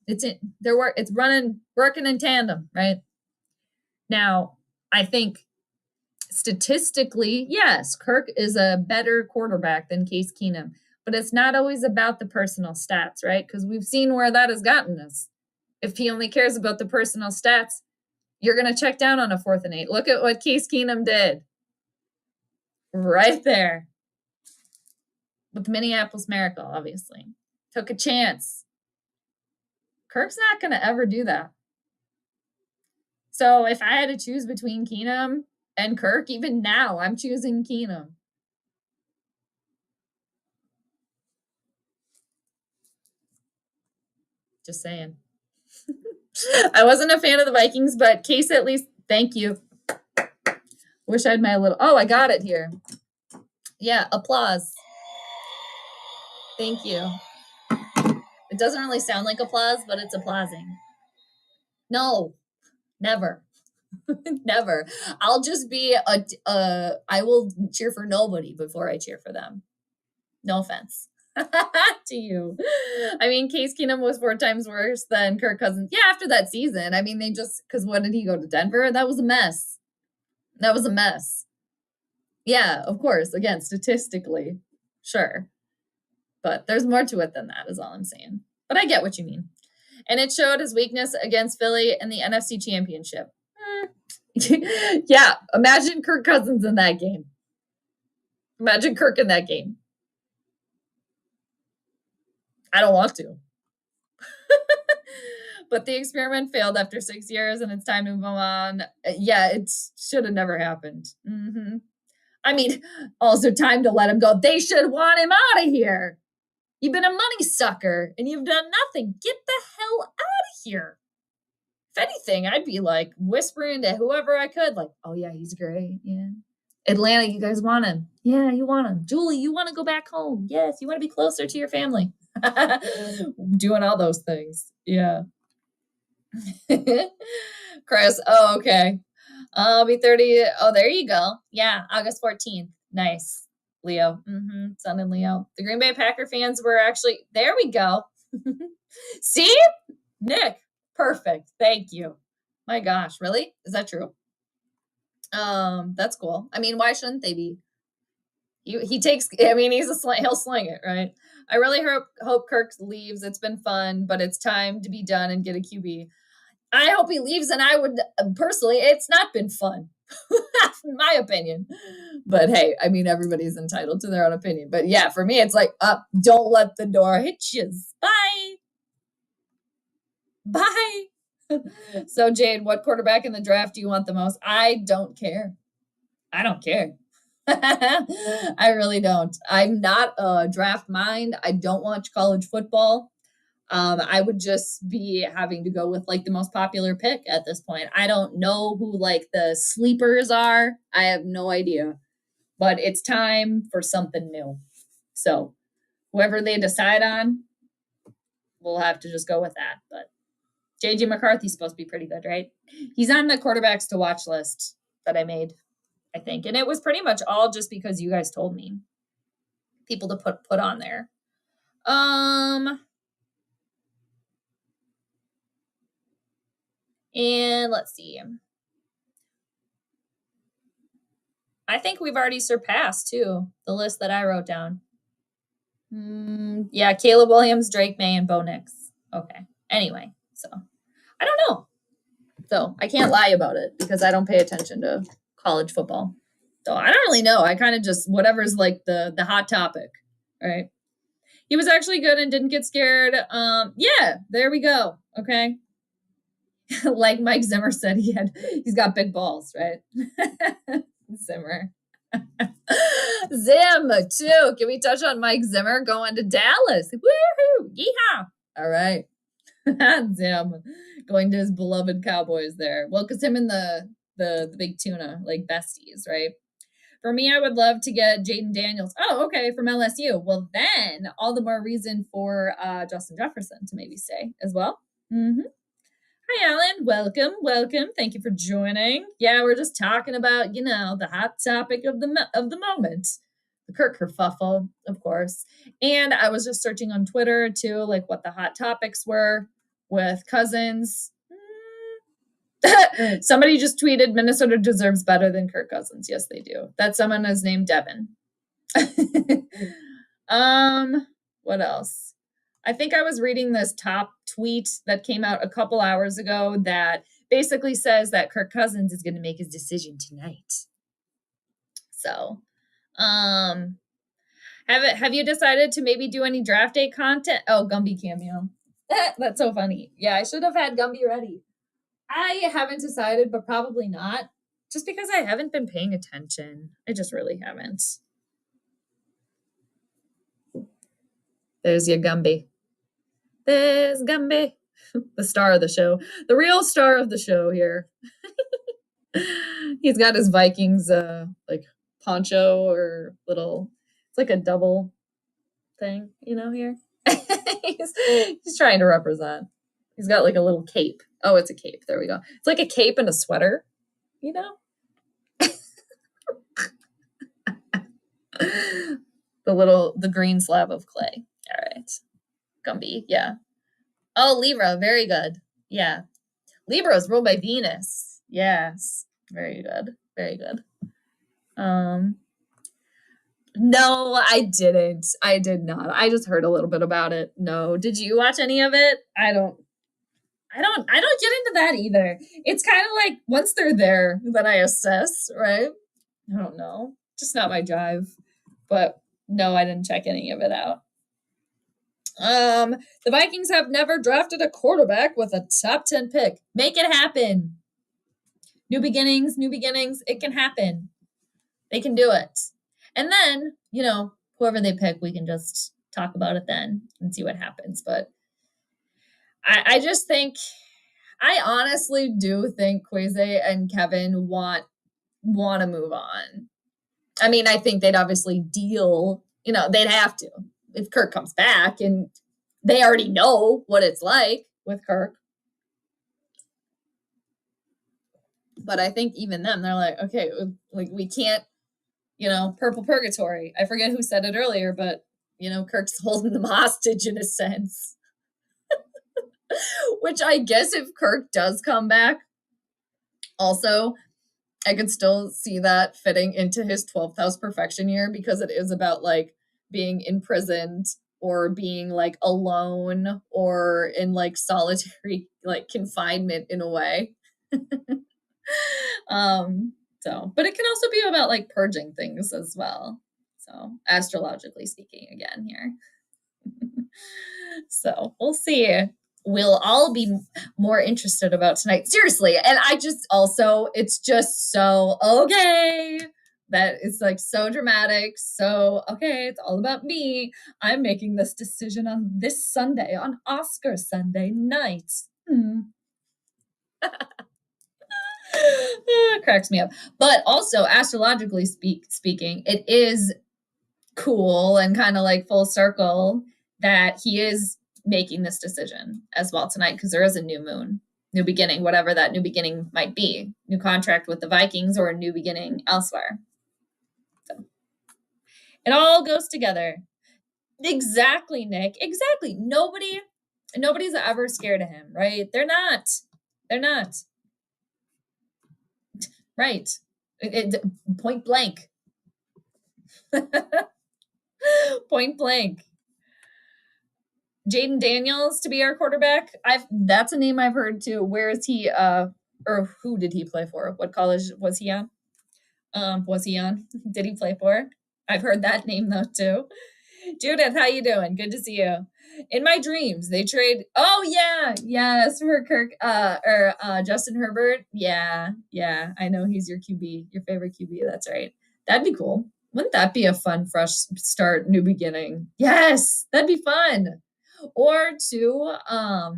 it's working in tandem, right? Now, I think statistically, yes, Kirk is a better quarterback than Case Keenum, but it's not always about the personal stats, right? Because we've seen where that has gotten us. If he only cares about the personal stats, you're going to check down on a 4th and 8. Look at what Case Keenum did. Right there. With Minneapolis Miracle, obviously. Took a chance. Kirk's not going to ever do that. So if I had to choose between Keenum and Kirk, even now, I'm choosing Keenum. Just saying. I wasn't a fan of the Vikings, but Case at least, thank you. Wish I had my little, I got it here. Yeah, applause. Thank you. It doesn't really sound like applause, but it's applauding. No, never. Never. I'll just be I will cheer for nobody before I cheer for them. No offense to you. I mean, Case Keenum was 4 times worse than Kirk Cousins. Yeah, after that season. I mean, because when did he go to Denver? That was a mess. Yeah, of course. Again, statistically, sure. But there's more to it than that, is all I'm saying. But I get what you mean. And it showed his weakness against Philly in the NFC Championship. Yeah, imagine Kirk Cousins in that game. Imagine Kirk in that game. I don't want to. But the experiment failed after 6 years, and it's time to move on. Yeah, it should have never happened. I mean, also time to let him go. They should want him out of here. You've been a money sucker, and you've done nothing. Get the hell out of here. If anything, I'd be like whispering to whoever I could, like, oh, yeah, he's great. Yeah. Atlanta, you guys want him. Yeah, you want him. Julie, you want to go back home. Yes, you want to be closer to your family. Doing all those things. Yeah. Chris, okay. I'll be 30. Oh, there you go. Yeah, August 14th. Nice. Leo. Sun and Leo. The Green Bay Packer fans were actually, there we go. See? Nick, perfect. Thank you. My gosh, really? Is that true? That's cool. I mean, why shouldn't they be? He takes, I mean, he'll sling it, right? I really hope Kirk leaves. It's been fun, but it's time to be done and get a QB. I hope he leaves, and I would personally, it's not been fun, in my opinion. But hey, I mean, everybody's entitled to their own opinion. But yeah, for me, it's like, don't let the door hit you. Bye. So, Jade, what quarterback in the draft do you want the most? I don't care. I don't care. I really don't. I'm not a draft mind. I don't watch college football. I would just be having to go with like the most popular pick at this point. I don't know who like the sleepers are. I have no idea. But it's time for something new. So whoever they decide on, we'll have to just go with that. But JJ McCarthy's supposed to be pretty good, right? He's on the quarterbacks to watch list that I made, I think. And it was pretty much all just because you guys told me. People to put on there. And let's see. I think we've already surpassed, too, the list that I wrote down. Yeah, Caleb Williams, Drake May, and Bo Nix. Okay. Anyway, so I don't know. So I can't lie about it because I don't pay attention to college football. So I don't really know. I kind of just, whatever's like the hot topic, right? He was actually good and didn't get scared. Yeah, there we go. Okay. Like Mike Zimmer said, he's got big balls, right? Zimmer. Zim too. Can we touch on Mike Zimmer going to Dallas? Woohoo! Yeehaw! All right. Zim going to his beloved Cowboys there. Well, because him and the big tuna, like besties, right? For me, I would love to get Jaden Daniels. Oh, okay, from LSU. Well, then all the more reason for Justin Jefferson to maybe stay as well. Mm-hmm. Hi, Alan. Welcome, welcome. Thank you for joining. Yeah, we're just talking about, the hot topic of the moment, the Kirk Kerfuffle, of course. And I was just searching on Twitter too, like what the hot topics were with Cousins. Somebody just tweeted, Minnesota deserves better than Kirk Cousins. Yes, they do. That someone is named Devin. What else? I think I was reading this top tweet that came out a couple hours ago that basically says that Kirk Cousins is going to make his decision tonight. So, have you decided to maybe do any draft day content? Oh, Gumby cameo. That's so funny. Yeah, I should have had Gumby ready. I haven't decided, but probably not. Just because I haven't been paying attention. I just really haven't. There's your Gumby. There's Gumby. The star of the show. The real star of the show here. He's got his Vikings like poncho or little, it's like a double thing, here. he's trying to represent. He's got like a little cape. Oh, it's a cape. There we go. It's like a cape and a sweater, the green slab of clay. All right. Gumby, yeah. Oh, Libra, very good. Yeah. Libra is ruled by Venus. Yes. Very good. Very good. No, I didn't. I did not. I just heard a little bit about it. No. Did you watch any of it? I don't get into that either. It's kind of like once they're there, then I assess, right? I don't know. Just not my drive. But no, I didn't check any of it out. The Vikings have never drafted a quarterback with a top 10 pick. Make it happen. New beginnings. It can happen. They can do it. And then, whoever they pick, we can just talk about it then and see what happens. But I just think, I honestly do think Kwesi and Kevin want to move on. I mean, I think they'd obviously deal, they'd have to. If Kirk comes back, and they already know what it's like with Kirk. But I think even them, they're like, okay, like we can't, purple purgatory. I forget who said it earlier, but, Kirk's holding them hostage in a sense. Which I guess if Kirk does come back, also, I could still see that fitting into his 12th house perfection year, because it is about like being imprisoned or being like alone or in like solitary like confinement in a way. But it can also be about like purging things as well. So astrologically speaking again here. So we'll see. We'll all be more interested about tonight. Seriously. And I just also, it's just so, okay. That is like so dramatic. So, okay, it's all about me. I'm making this decision on this Sunday, on Oscar Sunday night. It cracks me up. But also, astrologically speaking, it is cool and kind of like full circle that he is making this decision as well tonight, because there is a new moon, new beginning, whatever that new beginning might be, new contract with the Vikings or a new beginning elsewhere. So it all goes together. Exactly, Nick. Exactly. Nobody's ever scared of him, right? They're not. Right. Point blank. Point blank. Jaden Daniels to be our quarterback. That's a name I've heard too. Where is he? Or who did he play for? What college was he on? Did he play for? I've heard that name though too. Judith, how you doing? Good to see you. In my dreams, they trade. Oh yeah, yes, for Kirk or Justin Herbert. Yeah, yeah. I know he's your QB, your favorite QB. That's right. That'd be cool. Wouldn't that be a fun, fresh start, new beginning? Yes, that'd be fun. Or two, I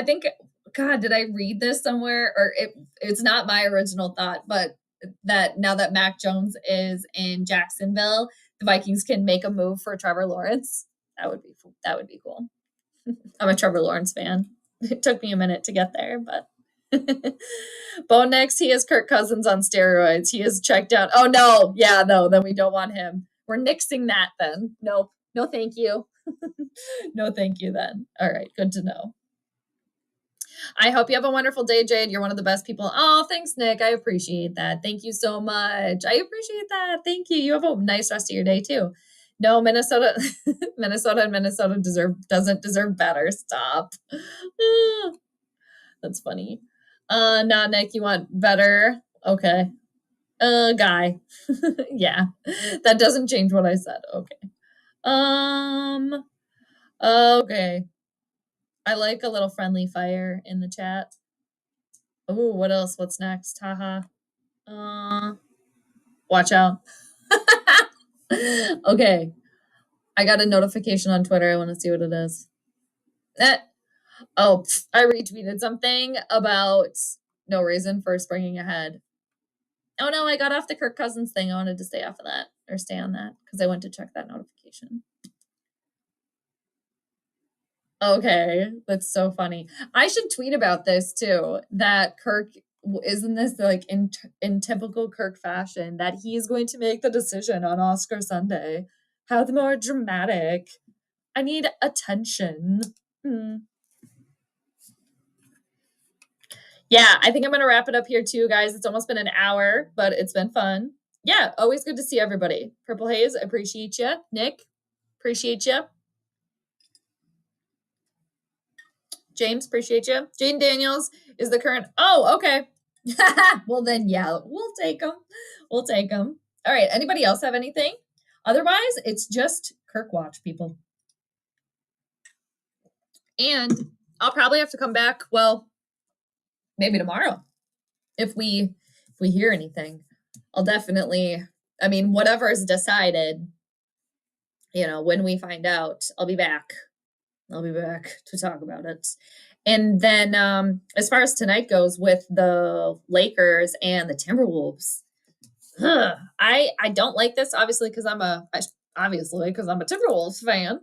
think, God, did I read this somewhere? Or it's not my original thought, but that now that Mac Jones is in Jacksonville, the Vikings can make a move for Trevor Lawrence. That would be cool. I'm a Trevor Lawrence fan. It took me a minute to get there, but Bo Nix, he is Kirk Cousins on steroids. He is checked out. Oh no, yeah, no, then we don't want him. We're nixing that then. Nope. No, thank you. No, thank you then. All right, good to know. I hope you have a wonderful day, Jade. You're one of the best people. Oh, thanks, Nick. I appreciate that. Thank you so much. I appreciate that. Thank you. You have a nice rest of your day too. No, Minnesota, Minnesota doesn't deserve better. Stop. That's funny. Nah, Nick, you want better? Okay. Guy. Yeah. That doesn't change what I said. Okay. Okay. I like a little friendly fire in the chat. Oh, what else? What's next? Haha. Watch out. Okay. I got a notification on Twitter. I want to see what it is. Oh, I retweeted something about no reason for springing ahead. Oh no, I got off the Kirk Cousins thing. I wanted to stay off of that or stay on that because I went to check that notification. Okay, that's so funny. I should tweet about this too. That Kirk isn't this like in typical Kirk fashion that he's going to make the decision on Oscar Sunday. How the more dramatic. I need attention. Yeah, I think I'm going to wrap it up here too, guys. It's almost been an hour, but it's been fun. Yeah, always good to see everybody. Purple Haze, appreciate you. Nick, appreciate you. James, appreciate you. Jane Daniels is the current. Oh, okay. Well, then, yeah, we'll take them. We'll take them. All right. Anybody else have anything? Otherwise, it's just Kirk Watch, people. And I'll probably have to come back. Well, maybe tomorrow if we hear anything. I'll definitely. I mean, whatever is decided. When we find out, I'll be back. I'll be back to talk about it. And then as far as tonight goes with the Lakers and the Timberwolves, I don't like this, obviously, because I'm a Timberwolves fan.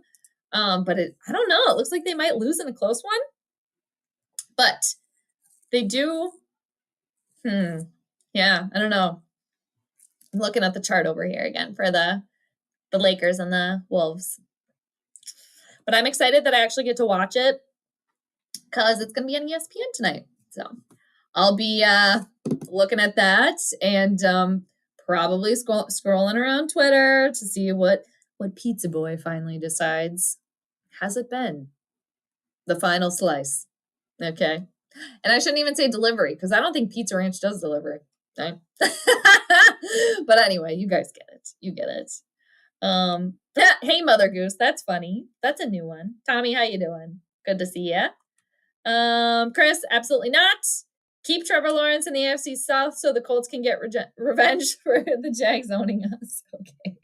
But I don't know. It looks like they might lose in a close one. But they do. Yeah, I don't know. I'm looking at the chart over here again for the Lakers and the Wolves. But I'm excited that I actually get to watch it because it's going to be on ESPN tonight. So I'll be looking at that and probably scrolling around Twitter to see what Pizza Boy finally decides. Has it been the final slice? Okay. And I shouldn't even say delivery because I don't think Pizza Ranch does delivery. Okay? But anyway, you guys get it. You get it. Hey, Mother Goose. That's funny. That's a new one. Tommy, how you doing? Good to see ya. Chris, absolutely not. Keep Trevor Lawrence in the AFC South so the Colts can get revenge for the Jags owning us. Okay.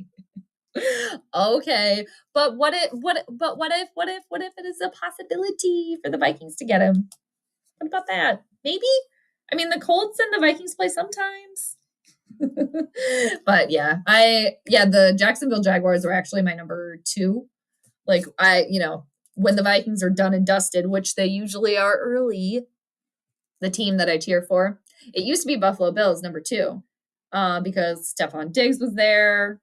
Okay. But what if it is a possibility for the Vikings to get him? What about that? Maybe? I mean, the Colts and the Vikings play sometimes. But the Jacksonville Jaguars were actually my number 2. Like when the Vikings are done and dusted, which they usually are early, the team that I cheer for. It used to be Buffalo Bills, number 2, because Stephon Diggs was there.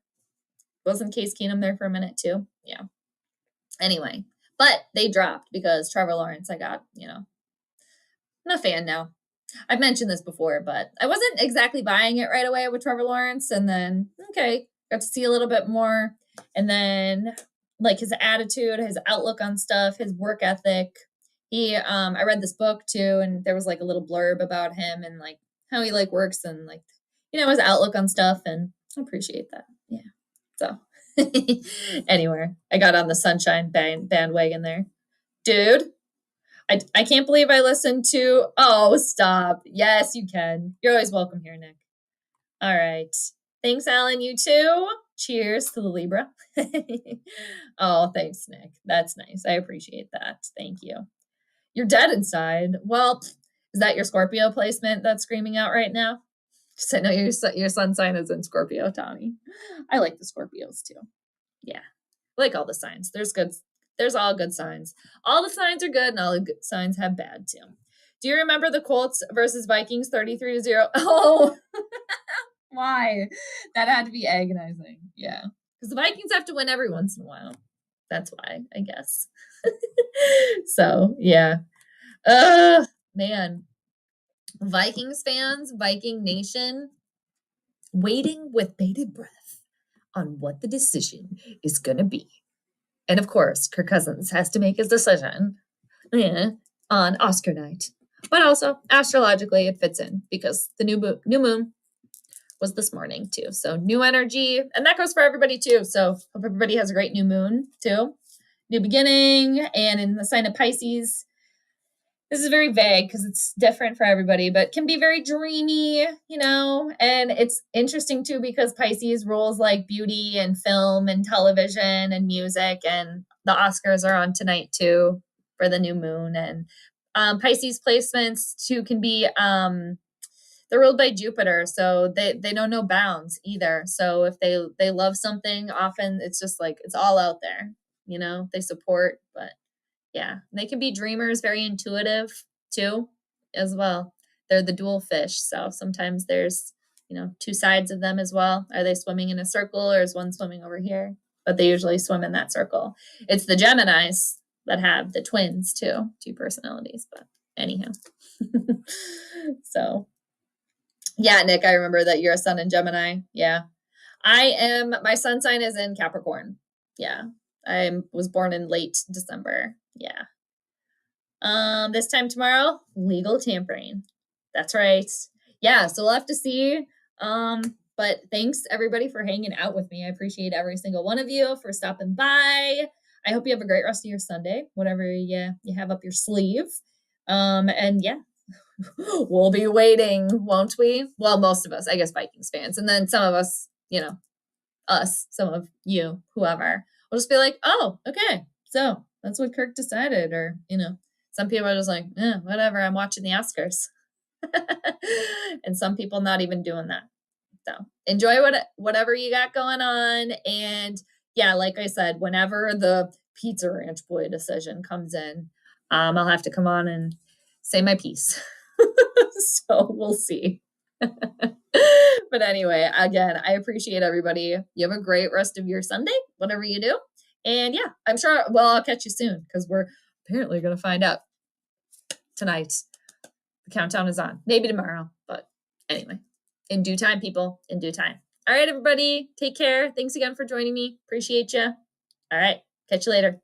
Wasn't Case Keenum there for a minute too? Yeah. Anyway, but they dropped because Trevor Lawrence, I'm a fan now. I've mentioned this before, but I wasn't exactly buying it right away with Trevor Lawrence. And then, got to see a little bit more. And then, like, his attitude, his outlook on stuff, his work ethic. I read this book too, and there was like a little blurb about him and like how he works and his outlook on stuff. And I appreciate that. Yeah. So Anywhere. I got on the sunshine bandwagon there. Dude, I can't believe I listened to. Oh, stop. Yes, you can. You're always welcome here, Nick. All right. Thanks, Alan. You too. Cheers to the Libra. Oh, thanks, Nick. That's nice. I appreciate that. Thank you. You're dead inside. Well, is that your Scorpio placement that's screaming out right now? Because I know your sun sign is in Scorpio, Tommy. I like the Scorpios too. Yeah, I like all the signs. There's all good signs. All the signs are good, and all the good signs have bad too. Do you remember the Colts versus Vikings 33-0? Oh, why? That had to be agonizing. Yeah, because the Vikings have to win every once in a while. That's why, I guess. So yeah. Man. Vikings fans, Viking Nation, waiting with bated breath on what the decision is going to be. And of course, Kirk Cousins has to make his decision on Oscar night. But also, astrologically, it fits in because the new moon was this morning too. So new energy, and that goes for everybody too. So hope everybody has a great new moon too. New beginning, and in the sign of Pisces, this is very vague because it's different for everybody, but can be very dreamy, and it's interesting too because Pisces rules like beauty and film and television and music, and the Oscars are on tonight too for the new moon. And Pisces placements too can be, they're ruled by Jupiter, so they know no bounds either. So if they love something, often it's just like it's all out there, they support, but yeah, they can be dreamers, very intuitive too, as well. They're the dual fish, so sometimes there's, two sides of them as well. Are they swimming in a circle, or is one swimming over here? But they usually swim in that circle. It's the Geminis that have the twins too, two personalities. But anyhow, so yeah, Nick, I remember that you're a sun in Gemini. Yeah, my sun sign is in Capricorn. Yeah, I was born in late December. Yeah. This time tomorrow, legal tampering. That's right. Yeah, so we'll have to see. But thanks everybody for hanging out with me. I appreciate every single one of you for stopping by. I hope you have a great rest of your Sunday, whatever you have up your sleeve. And yeah, we'll be waiting, won't we? Well, most of us, I guess, Vikings fans, and then some of us, us, some of you, whoever, will just be like, oh, okay, so that's what Kirk decided, or some people are just like, whatever, I'm watching the Oscars. And some people not even doing that. So enjoy whatever you got going on. And yeah, like I said, whenever the Pizza Ranch Boy decision comes in, I'll have to come on and say my piece. So we'll see. But anyway, again, I appreciate everybody. You have a great rest of your Sunday, whatever you do. And yeah, I'm sure, I'll catch you soon because we're apparently going to find out tonight. The countdown is on. Maybe tomorrow. But anyway, in due time, people, in due time. All right, everybody, take care. Thanks again for joining me. Appreciate you. All right, catch you later.